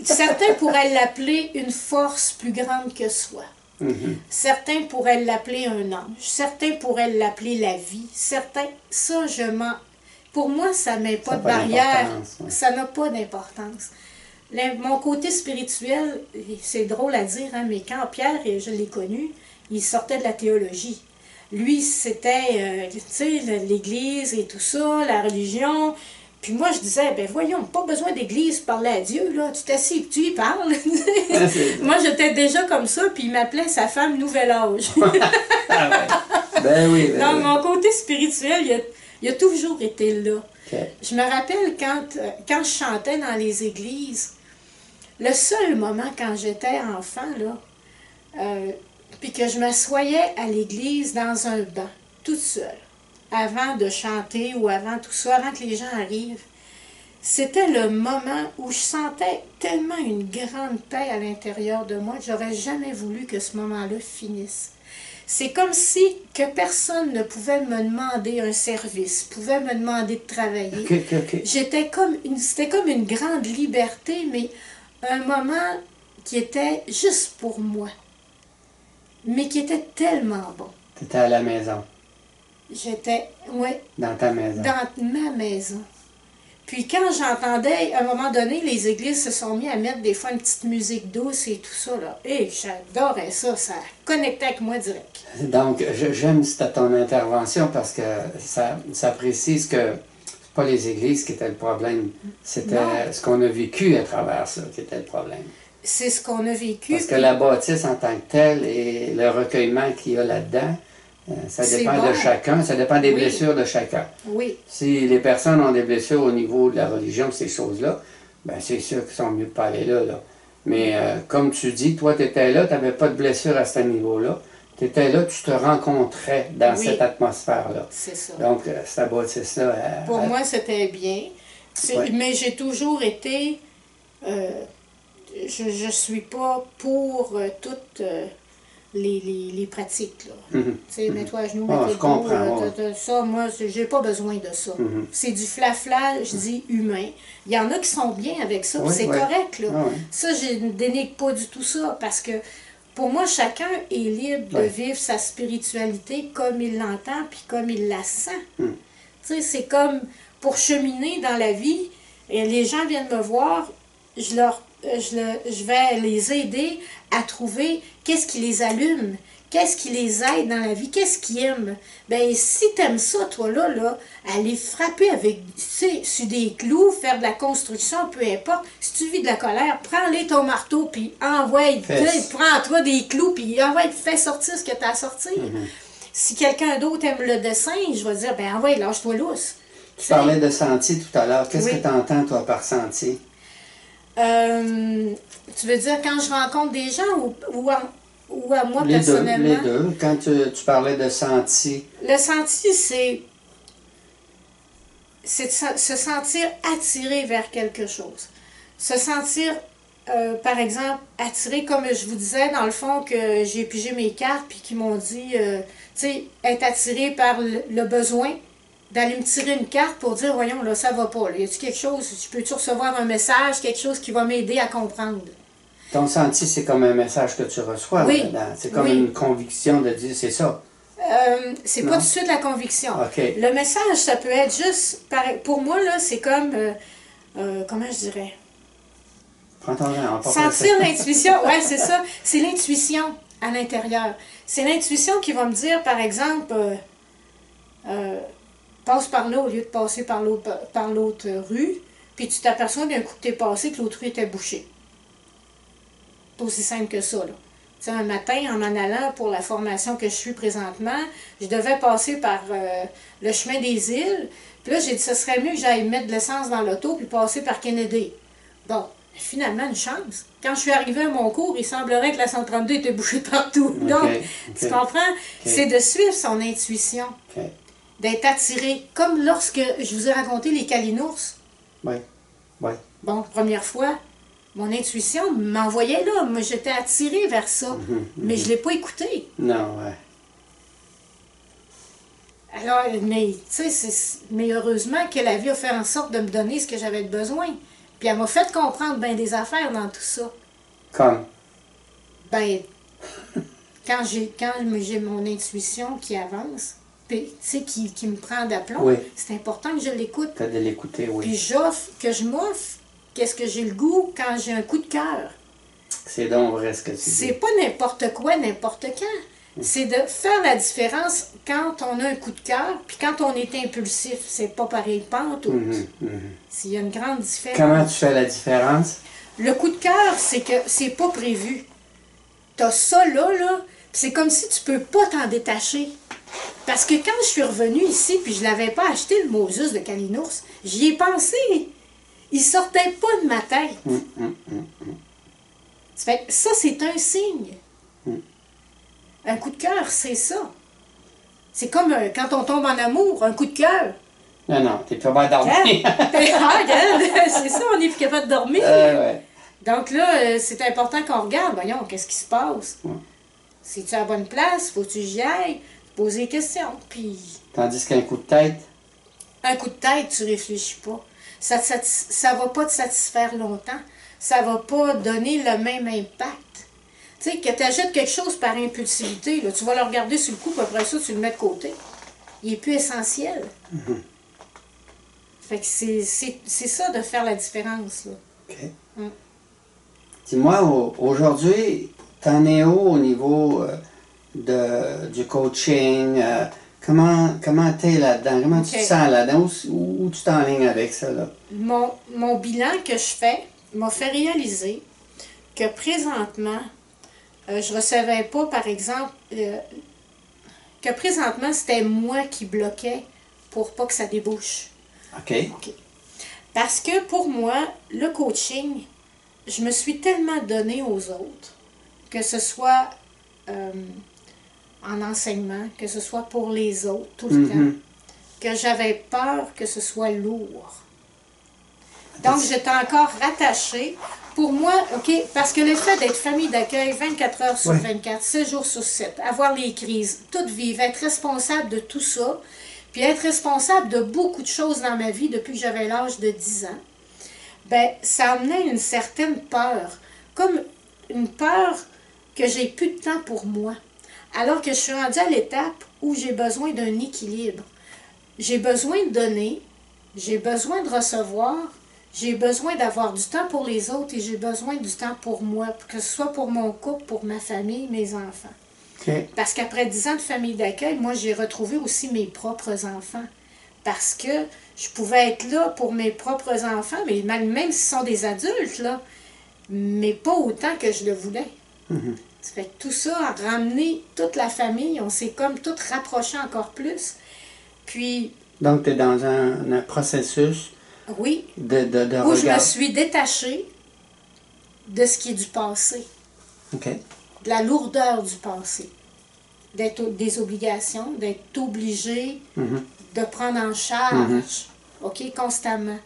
Certains pourraient l'appeler une force plus grande que soi. Certains pourraient l'appeler un ange. Certains pourraient l'appeler la vie. Certains... Ça, pour moi, ça ne met pas de barrière. Ouais. Ça n'a pas d'importance. Mon côté spirituel, c'est drôle à dire, hein, mais quand Pierre, je l'ai connu, il sortait de la théologie. Lui, c'était, tu sais, l'Église et tout ça, la religion. Puis moi, je disais, ben voyons, pas besoin d'église pour parler à Dieu, là. Tu t'assis et tu y parles. Moi, j'étais déjà comme ça, puis il m'appelait sa femme Nouvel Âge. Ah ouais. Ben oui. Donc, oui. mon côté spirituel, il a toujours été là. Okay. Je me rappelle quand je chantais dans les églises, le seul moment quand j'étais enfant, là, puis que je m'assoyais à l'église dans un banc, toute seule, avant de chanter ou avant tout ça, avant que les gens arrivent, c'était le moment où je sentais tellement une grande paix à l'intérieur de moi que j'aurais jamais voulu que ce moment-là finisse. C'est comme si que personne ne pouvait me demander un service, pouvait me demander de travailler. Okay. C'était comme une grande liberté, mais un moment qui était juste pour moi, mais qui était tellement bon. Tu étais à la maison. J'étais, oui. Dans ta maison. Dans ma maison. Puis quand j'entendais, à un moment donné, les églises se sont mis à mettre des fois une petite musique douce et tout ça, là. Et j'adorais ça, ça connectait avec moi direct. Donc, j'aime ton intervention parce que ça précise que c'est pas les églises qui étaient le problème, c'était ce qu'on a vécu à travers ça qui était le problème. C'est ce qu'on a vécu. Parce que la bâtisse en tant que telle et le recueillement qu'il y a là-dedans, ça dépend de chacun, ça dépend des blessures de chacun. Oui. Si les personnes ont des blessures au niveau de la religion, ces choses-là, ben c'est sûr qu'ils sont mieux de pas aller là. Mais comme tu dis, toi tu étais là, tu n'avais pas de blessure à ce niveau-là. Tu étais là, tu te rencontrais dans Oui. cette atmosphère-là. C'est ça. Donc, cette bâtisse-là... Pour moi, c'était bien. Ouais. Mais j'ai toujours été... je ne suis pas pour toutes les pratiques. Là. Mhm. Tu sais, mets-toi à genoux, Ah, mets-toi je comprends, debout. Ça, moi, j'ai pas besoin de ça. C'est du flafla, je dis humain. Il y en a qui sont bien avec ça, puis Oui, c'est oui. correct. Là. Ah, oui. Ça, je ne dénigre pas du tout ça, parce que pour moi, chacun est libre de Ouais. vivre sa spiritualité comme il l'entend, puis comme il la sent. Mm. Tu sais, c'est comme pour cheminer dans la vie, et les gens viennent me voir, je vais les aider à trouver qu'est-ce qui les allume, qu'est-ce qui les aide dans la vie, qu'est-ce qu'ils aiment. Ben si t'aimes ça, toi là, aller frapper avec, tu sais, sur des clous, faire de la construction, peu importe. Si tu vis de la colère, prends-les ton marteau, puis prends-toi des clous, puis fais sortir ce que tu as à sortir. Si quelqu'un d'autre aime le dessin, je vais dire, ben lâche-toi lousse. Tu parlais de sentier tout à l'heure. Qu'est-ce Oui. que tu entends, toi, par sentier? Tu veux dire quand je rencontre des gens ou à moi Les deux, personnellement? les deux. Quand tu parlais de sentier. Le sentier, c'est de se sentir attiré vers quelque chose. Se sentir, par exemple, attiré, comme je vous disais, dans le fond, que j'ai pigé mes cartes, puis qu'ils m'ont dit, tu sais, être attiré par le besoin d'aller me tirer une carte pour dire, voyons, là, ça va pas. Là. Y a-t-il quelque chose, peux-tu recevoir un message, quelque chose qui va m'aider à comprendre? Ton sentier, c'est comme un message que tu reçois. Oui. C'est comme une conviction de dire, c'est ça. C'est pas tout de suite la conviction. Okay. Le message, ça peut être juste, pour moi, là, c'est comme, comment je dirais? Prends ton temps. Sentir l'intuition, ouais, c'est ça. C'est l'intuition à l'intérieur. C'est l'intuition qui va me dire, par exemple, passe par là au lieu de passer par l'autre rue, puis tu t'aperçois d'un coup que t'es passé que l'autre rue était bouchée. C'est aussi simple que ça, là. Tu sais, un matin, en m'en allant pour la formation que je suis présentement, je devais passer par le chemin des îles. Puis là, j'ai dit, ce serait mieux que j'aille mettre de l'essence dans l'auto puis passer par Kennedy. Bon, finalement, une chance. Quand je suis arrivée à mon cours, il semblerait que la 132 était bouchée partout. Okay, Donc, okay. tu comprends? Okay. C'est de suivre son intuition. Okay. D'être attiré. Comme lorsque je vous ai raconté les calinours. Oui, oui. Bon, première fois, mon intuition m'envoyait là. Moi, j'étais attirée vers ça. Mais je ne l'ai pas écouté. Non, ouais. Alors, mais, tu sais, mais heureusement que la vie a fait en sorte de me donner ce que j'avais besoin. Puis elle m'a fait comprendre bien des affaires dans tout ça. Comme? Ben, quand j'ai mon intuition qui avance, puis, tu sais, qui me prend d'aplomb, oui. C'est important que je l'écoute. Tu as de l'écouter, oui. Puis je m'offre qu'est-ce que j'ai le goût quand j'ai un coup de cœur. C'est donc vrai ce que tu dis. C'est pas n'importe quoi, n'importe quand. C'est de faire la différence quand on a un coup de cœur, puis quand on est impulsif. C'est pas pareil, pas en tout. S'il y a une grande différence. Comment tu fais la différence? Le coup de cœur, c'est que c'est pas prévu. T'as ça là, c'est comme si tu peux pas t'en détacher. Parce que quand je suis revenue ici, puis je l'avais pas acheté, le Moses de Kalinours, j'y ai pensé. Il sortait pas de ma tête. Ça, c'est un signe. Un coup de cœur, c'est ça. C'est comme quand on tombe en amour, un coup de cœur. Non, non, t'es pas mal dormir. C'est ça, on est plus capable de dormir. Ouais. Donc là, c'est important qu'on regarde, voyons, qu'est-ce qui se passe? C'est-tu à la bonne place? Faut-tu que j'y aille? Poser des questions, puis... Tandis qu'un coup de tête? Un coup de tête, tu réfléchis pas. Ça va pas te satisfaire longtemps. Ça va pas donner le même impact. Tu sais, que tu achètes quelque chose par impulsivité, là, tu vas le regarder sur le coup, puis après ça, tu le mets de côté. Il est plus essentiel. Fait que c'est ça de faire la différence, là. OK. Dis-moi, aujourd'hui, t'en es où au niveau du coaching? Comment t'es là-dedans? Comment tu te sens là-dedans? Où tu t'enlignes avec ça, là? Mon bilan que je fais m'a fait réaliser que présentement, je recevais pas, par exemple, que présentement, c'était moi qui bloquais pour pas que ça débouche. OK. Parce que pour moi, le coaching, je me suis tellement donnée aux autres, que ce soit en enseignement, que ce soit pour les autres, tout le temps, que j'avais peur que ce soit lourd. Donc, j'étais encore rattachée. Pour moi, OK, parce que le fait d'être famille d'accueil 24 heures sur 24, 7 jours sur 7, avoir les crises, tout vivre, être responsable de tout ça, puis être responsable de beaucoup de choses dans ma vie depuis que j'avais l'âge de 10 ans, ben ça amenait une certaine peur. Comme une peur que j'ai plus de temps pour moi. Alors que je suis rendue à l'étape où j'ai besoin d'un équilibre. J'ai besoin de donner, j'ai besoin de recevoir, j'ai besoin d'avoir du temps pour les autres et j'ai besoin du temps pour moi, que ce soit pour mon couple, pour ma famille, mes enfants. Okay. Parce qu'après 10 ans de famille d'accueil, moi, j'ai retrouvé aussi mes propres enfants. Parce que je pouvais être là pour mes propres enfants, mais même s'ils sont des adultes, là, mais pas autant que je le voulais. Ça fait que tout ça a ramené toute la famille, on s'est comme tout rapproché encore plus. Puis... Donc, tu es dans un processus oui, de où regard. je me suis détachée de ce qui est du passé. OK. De la lourdeur du passé. D'être des obligations, d'être obligé de prendre en charge, OK, constamment.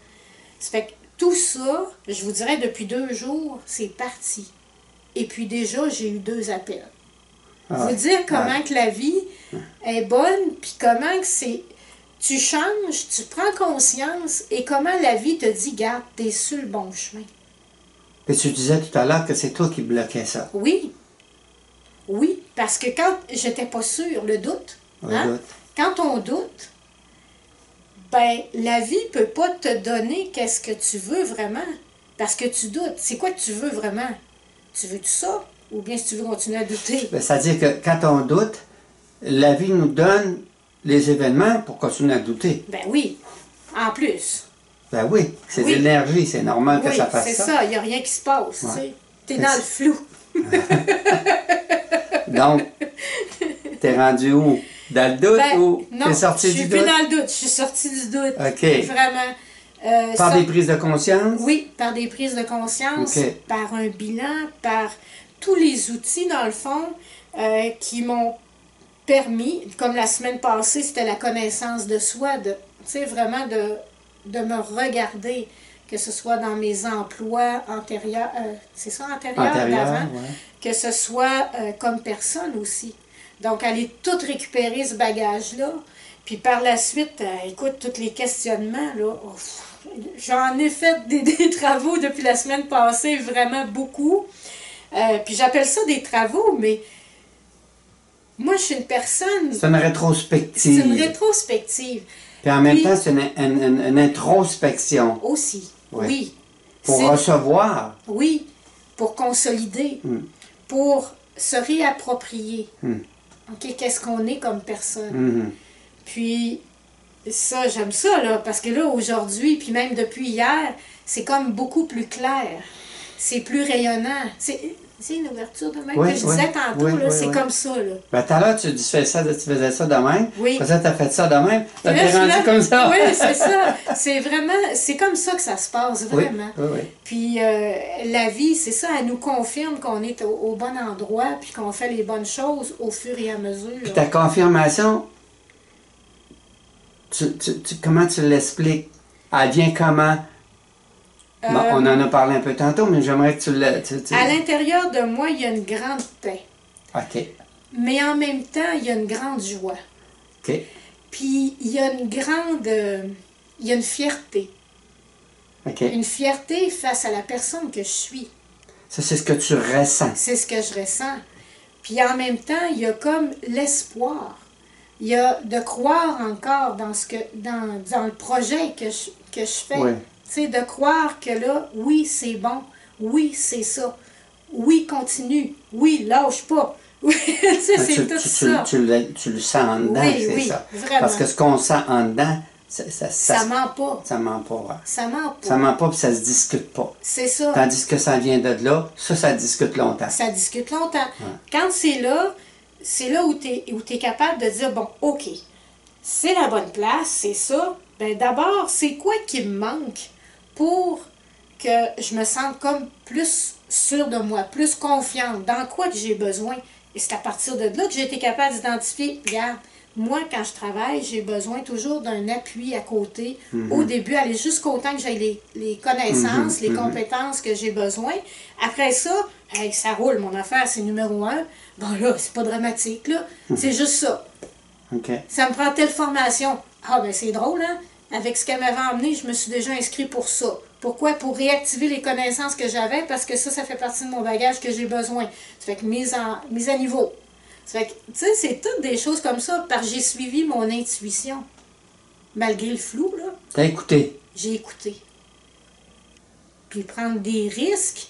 Ça fait que tout ça, je vous dirais, depuis 2 jours, c'est parti. Et puis déjà, j'ai eu 2 appels. Vous dire comment que la vie est bonne, puis comment que c'est... Tu changes, tu prends conscience, et comment la vie te dit, garde, t'es sur le bon chemin. Et tu disais tout à l'heure que c'est toi qui bloquais ça. Oui. Oui, parce que quand j'étais pas sûre, le doute, doute. Quand on doute, ben la vie peut pas te donner qu'est-ce que tu veux vraiment, parce que tu doutes. C'est quoi que tu veux vraiment? Tu veux tout ça? Ou bien si tu veux continuer à douter? Ben, c'est-à-dire que quand on doute, la vie nous donne les événements pour continuer à douter. Ben oui, en plus. Ben oui, c'est de l'énergie, c'est normal que ça fasse ça. Oui, c'est ça, il n'y a rien qui se passe, tu sais. T'es dans le flou. Donc, t'es rendu où? Dans le doute ou t'es sorti du doute? Non, je suis plus dans le doute, je suis sortie du doute. OK. Vraiment. Par des prises de conscience? Oui, par des prises de conscience, par un bilan, par tous les outils, dans le fond, qui m'ont permis, comme la semaine passée, c'était la connaissance de soi, tu sais, vraiment de me regarder, que ce soit dans mes emplois antérieurs, c'est ça, antérieurs d'avant, que ce soit comme personne aussi. Donc, aller tout récupérer ce bagage-là, puis par la suite, écoute, tous les questionnements, là, j'en ai fait des travaux depuis la semaine passée, vraiment beaucoup. Puis j'appelle ça des travaux, mais moi, je suis une personne... C'est une rétrospective. C'est une rétrospective. Puis en même temps, c'est une introspection. Aussi, oui. Pour recevoir. Oui, pour consolider, pour se réapproprier. OK, qu'est-ce qu'on est comme personne. Puis, ça, j'aime ça, là, parce que là, aujourd'hui, puis même depuis hier, c'est comme beaucoup plus clair. C'est plus rayonnant. C'est une ouverture de même que je disais tantôt, là, c'est comme ça, là. Ben, tout à l'heure, tu faisais ça de même. Oui. Après ça, tu as fait ça de même. Là, t'es rendu comme ça. Oui, c'est ça. C'est vraiment, c'est comme ça que ça se passe, vraiment. Oui. Puis, la vie, c'est ça, elle nous confirme qu'on est au bon endroit, puis qu'on fait les bonnes choses au fur et à mesure. Puis ta confirmation, comment tu l'expliques? Elle vient comment? Bon, on en a parlé un peu tantôt, mais j'aimerais que tu À l'intérieur de moi, il y a une grande paix. OK. Mais en même temps, il y a une grande joie. OK. Puis, il y a une grande... il y a une fierté. OK. Une fierté face à la personne que je suis. Ça, c'est ce que tu ressens. C'est ce que je ressens. Puis, en même temps, il y a comme l'espoir. Il y a de croire encore dans dans le projet que je fais. Oui. Tu sais, de croire que là, oui, c'est bon. Oui, c'est ça. Oui, continue. Oui, lâche pas. Oui, tu sais, c'est tout ça. Tu le sens en dedans, c'est ça. Vraiment. Parce que ce qu'on sent en dedans, ça ment pas. Ça ment pas. Ouais. Ça ment pas. Ça ment pas, puis ça se discute pas. C'est ça. Tandis que ça vient de là, ça discute longtemps. Ça discute longtemps. Ouais. Quand c'est là où tu es capable de dire, bon, OK, c'est la bonne place, c'est ça. Ben d'abord, c'est quoi qui me manque pour que je me sente comme plus sûre de moi, plus confiante, dans quoi que j'ai besoin. Et c'est à partir de là que j'ai été capable d'identifier, regarde, moi, quand je travaille, j'ai besoin toujours d'un appui à côté. Au début, aller jusqu'au temps que j'ai les connaissances, les compétences que j'ai besoin. Après ça, hey, ça roule, mon affaire, c'est numéro 1. Bon là, c'est pas dramatique, là. C'est juste ça. OK. Ça me prend telle formation. Ah ben c'est drôle, hein? Avec ce qu'elle m'avait emmené, je me suis déjà inscrit pour ça. Pourquoi? Pour réactiver les connaissances que j'avais, parce que ça fait partie de mon bagage que j'ai besoin. Ça fait que mise à niveau. Ça fait que, tu sais, c'est toutes des choses comme ça, parce que j'ai suivi mon intuition. Malgré le flou, là. T'as écouté. J'ai écouté. Puis prendre des risques,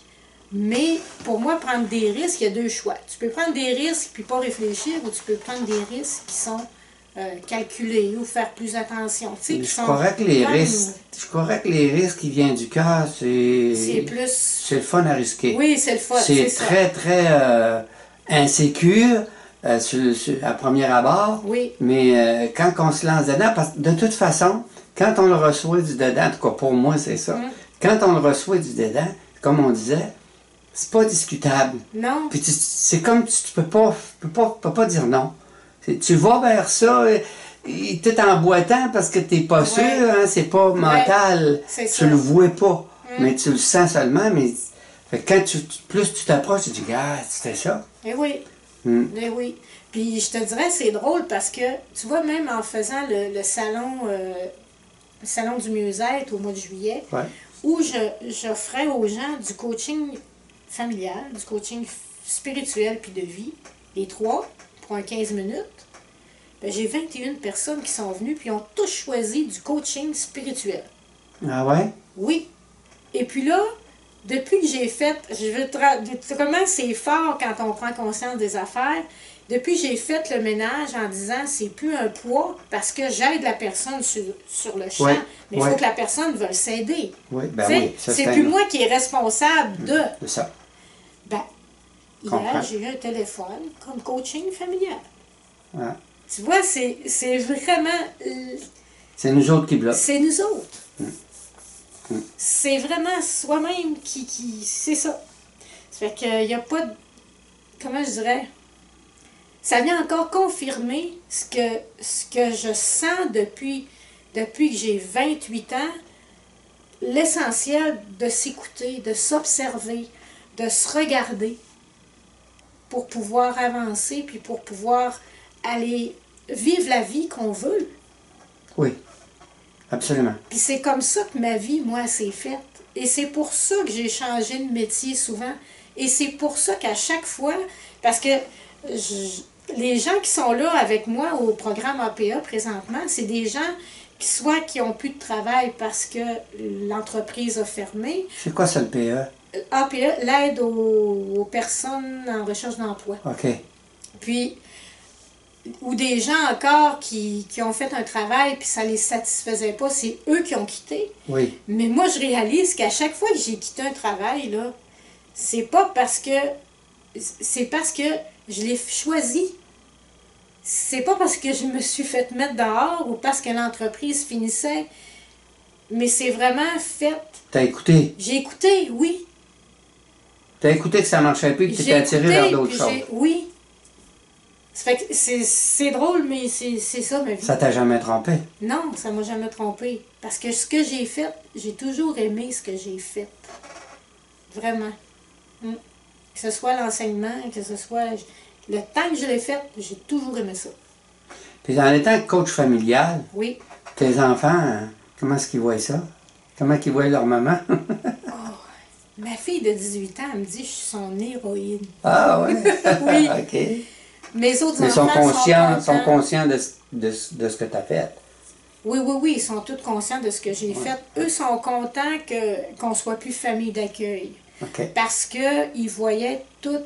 mais pour moi, prendre des risques, il y a 2 choix. Tu peux prendre des risques puis pas réfléchir, ou tu peux prendre des risques qui sont calculés ou faire plus attention. Tu sais, Je croirais que les risques qui viennent du cœur, c'est plus... c'est le fun à risquer. Oui, c'est le fun. C'est très, très insécure à premier abord. Oui. Mais quand on se lance dedans, parce que de toute façon, quand on le reçoit du dedans, en tout cas pour moi, c'est ça. Quand on le reçoit du dedans, comme on disait, c'est pas discutable. Non. Puis c'est comme tu peux pas dire non. Tu vas vers ça, tout en boitant parce que t'es pas sûr, hein, c'est pas mental. Tu le vois pas, mais tu le sens seulement. Mais fait que plus tu t'approches, tu dis, ah, c'était ça. Eh oui. Eh oui. Puis je te dirais, c'est drôle parce que, tu vois, même en faisant le salon du mieux-être au mois de juillet, où j'offrais aux gens du coaching familial, du coaching spirituel puis de vie, les 3, pour un 15 minutes, ben, j'ai 21 personnes qui sont venues puis ont tous choisi du coaching spirituel. Ah ouais? Oui. Et puis là, depuis que j'ai fait, comment c'est fort quand on prend conscience des affaires, depuis que j'ai fait le ménage en disant c'est plus un poids parce que j'aide la personne sur le champ, mais il faut que la personne veuille s'aider. Oui, ben oui. C'est plus moi qui est responsable de. C'est ça. Ben, hier, j'ai eu un téléphone comme coaching familial. Ouais. Tu vois, c'est vraiment... c'est nous autres qui bloquent. C'est nous autres. C'est vraiment soi-même qui... C'est ça. Ça fait qu'il n'y a pas de... Comment je dirais? Ça vient encore confirmer ce que je sens depuis que j'ai 28 ans. L'essentiel de s'écouter, de s'observer, de se regarder pour pouvoir avancer puis pour pouvoir aller vivre la vie qu'on veut. Oui, absolument. Puis c'est comme ça que ma vie, moi, s'est faite. Et c'est pour ça que j'ai changé de métier souvent. Et c'est pour ça qu'à chaque fois, parce que les gens qui sont là avec moi au programme APA présentement, c'est des gens qui ont plus de travail parce que l'entreprise a fermé. C'est quoi ça, le PE? APA, l'aide aux personnes en recherche d'emploi. OK. Puis, ou des gens encore qui ont fait un travail puis ça les satisfaisait pas, c'est eux qui ont quitté. Oui. Mais moi, je réalise qu'à chaque fois que j'ai quitté un travail, là, c'est parce que je l'ai choisi. C'est pas parce que je me suis fait mettre dehors ou parce que l'entreprise finissait, mais c'est vraiment fait. T'as écouté? J'ai écouté, oui. T'as écouté que ça marchait plus et que tu t'es attiré vers d'autres choses. Oui. Ça fait que c'est drôle, mais c'est ça ma vie. Ça t'a jamais trompé? Non, ça m'a jamais trompé. Parce que ce que j'ai fait, j'ai toujours aimé ce que j'ai fait. Vraiment. Que ce soit l'enseignement, que ce soit... Le temps que je l'ai fait, j'ai toujours aimé ça. Puis en étant coach familial, oui. Tes enfants, comment est-ce qu'ils voient ça? Comment ils voient leur maman? Ma fille de 18 ans, elle me dit que je suis son héroïne. Ah oui? Oui. OK. Mes autres Mais enfants sont conscients de ce que tu as fait. Oui, oui, oui, ils sont tous conscients de ce que j'ai fait. Eux sont contents qu'on ne soit plus famille d'accueil. Okay. Parce qu'ils voyaient tout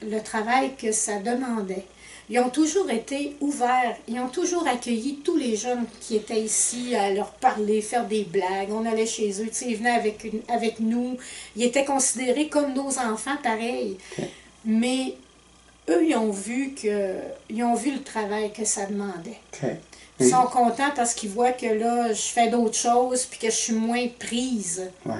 le travail que ça demandait. Ils ont toujours été ouverts. Ils ont toujours accueilli tous les jeunes qui étaient ici à leur parler, faire des blagues. On allait chez eux, ils venaient avec nous. Ils étaient considérés comme nos enfants, pareil. Okay. Mais eux, ils ont vu le travail que ça demandait. Okay. Ils sont contents parce qu'ils voient que là, je fais d'autres choses puis que je suis moins prise. Ouais.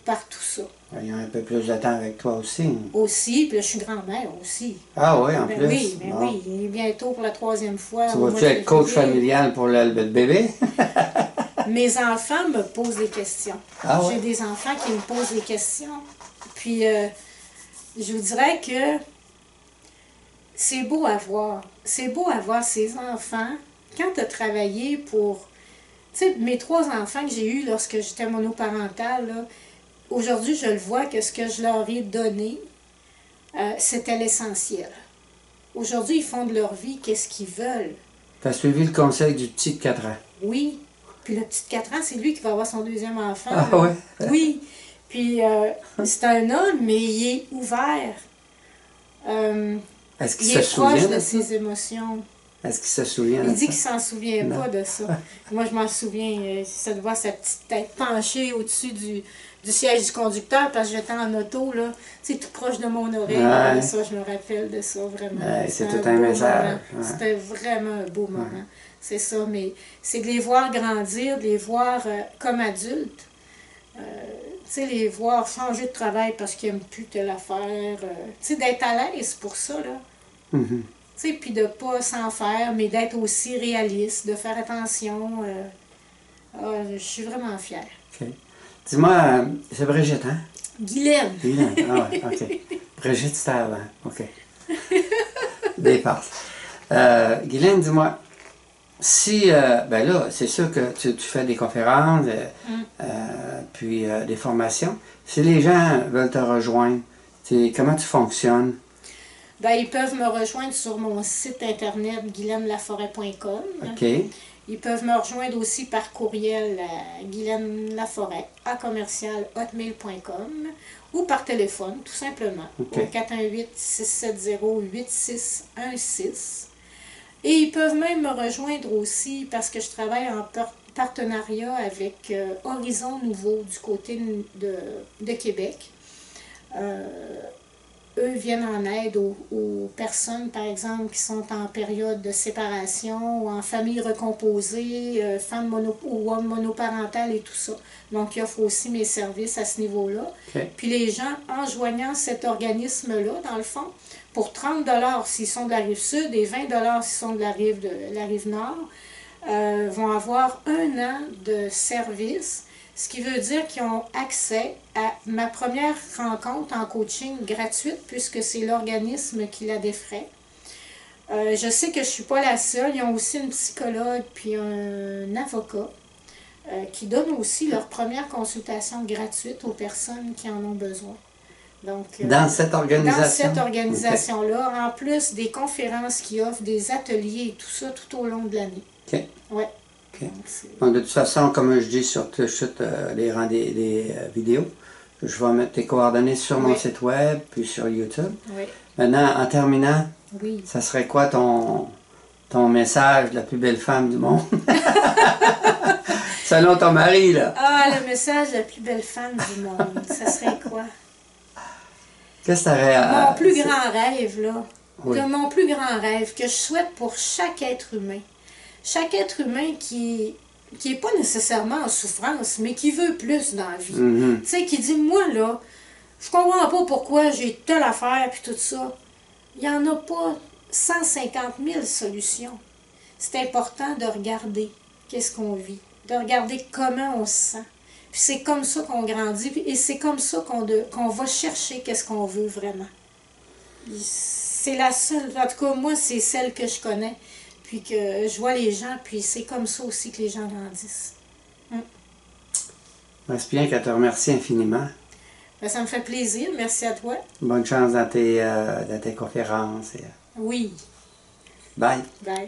par tout ça. Il y a un peu plus de temps avec toi aussi. Aussi, puis là, je suis grand-mère aussi. Ah oui, en Ben plus. oui, ben Bon. oui. Et bientôt pour la 3e fois. Tu au mois vas-tu de être coach février. familial pour le bébé? Mes enfants me posent des questions. Ah ouais? J'ai des enfants qui me posent des questions. Puis, je vous dirais que c'est beau à voir. C'est beau à voir ces enfants. Quand tu as travaillé pour... Tu sais, mes 3 enfants que j'ai eus lorsque j'étais monoparentale, là, aujourd'hui, je le vois que ce que je leur ai donné, c'était l'essentiel. Aujourd'hui, ils font de leur vie qu'est-ce qu'ils veulent. Tu as suivi le conseil du petit de 4 ans. Oui. Puis le petit de 4 ans, c'est lui qui va avoir son 2e enfant. Ah là. ouais? Oui. Puis c'est un homme, mais il est ouvert. Est-ce qu'il Il se est souvient proche de de ça? ses émotions. Est-ce qu'il se souvient Il de dit ça? qu'il s'en souvient Non. pas de ça. Moi, je m'en souviens. Ça de voir sa petite tête penchée au-dessus du siège du conducteur parce que j'étais en auto, là. Tu sais, tout proche de mon oreille. Ouais. Ça, je me rappelle de ça, vraiment. Ouais, c'est C'était tout un beau message. moment. Ouais. C'était vraiment un beau moment. C'est ça, mais c'est de les voir grandir, de les voir comme adultes. Tu sais, les voir changer de travail parce qu'ils n'aiment plus telle affaire. Tu sais, d'être à l'aise pour ça, là. Mhm. Tu sais, puis de pas s'en faire, mais d'être aussi réaliste, de faire attention. Je suis vraiment fière. OK. Dis-moi, c'est Brigitte, hein? Guylaine. Guylaine. Ah ouais, OK. Brigitte, c'était avant. OK. Dépasse. Guylaine, dis-moi, si, ben là, c'est sûr que tu fais des conférences, puis des formations. Si les gens veulent te rejoindre, comment tu fonctionnes? Ben, ils peuvent me rejoindre sur mon site internet guylainelaforêt.com. OK. Ils peuvent me rejoindre aussi par courriel à guylainelaforêt@hotmail.com ou par téléphone, tout simplement, OK. au 418-670-8616. Et ils peuvent même me rejoindre aussi parce que je travaille en partenariat avec Horizon Nouveau du côté de Québec. Eux viennent en aide aux personnes, par exemple, qui sont en période de séparation ou en famille recomposée, femmes ou hommes monoparentales et tout ça. Donc, ils offrent aussi mes services à ce niveau-là. OK. Puis les gens, en joignant cet organisme-là, dans le fond, pour 30 $ s'ils sont de la rive sud et 20 $ s'ils sont de la rive nord, vont avoir 1 an de service. Ce qui veut dire qu'ils ont accès à ma première rencontre en coaching gratuite, puisque c'est l'organisme qui la défraie. Je sais que je ne suis pas la seule. Ils ont aussi une psychologue puis un avocat qui donnent aussi leur première consultation gratuite aux personnes qui en ont besoin. Donc, dans cette organisation? Dans cette organisation-là, en plus des conférences qui offrent, des ateliers et tout ça tout au long de l'année. OK. Ouais. OK. Bon, de toute façon, comme je dis sur les vidéos, je vais mettre tes coordonnées sur mon site web, puis sur YouTube. Oui. Maintenant, en terminant, Oui. ça serait quoi ton message de la plus belle femme du monde? Selon ton mari, là. Ah, le message de la plus belle femme du monde, ça serait quoi? Qu'est-ce que tu aurais à... Mon plus grand rêve, là. Oui. Mon plus grand rêve que je souhaite pour chaque être humain. Chaque être humain qui n'est pas nécessairement en souffrance, mais qui veut plus dans la vie. Mhm. Tu sais, qui dit, moi, là, je comprends pas pourquoi j'ai telle affaire puis tout ça. Il n'y en a pas 150 000 solutions. C'est important de regarder qu'est-ce qu'on vit, de regarder comment on se sent. Puis c'est comme ça qu'on grandit et c'est comme ça qu'on va chercher qu'est-ce qu'on veut vraiment. C'est la seule, en tout cas, moi, c'est celle que je connais. Puis que je vois les gens, puis c'est comme ça aussi que les gens grandissent. Reste bien qu'à te remercier infiniment. Ben, ça me fait plaisir. Merci à toi. Bonne chance dans tes conférences. Oui. Bye. Bye.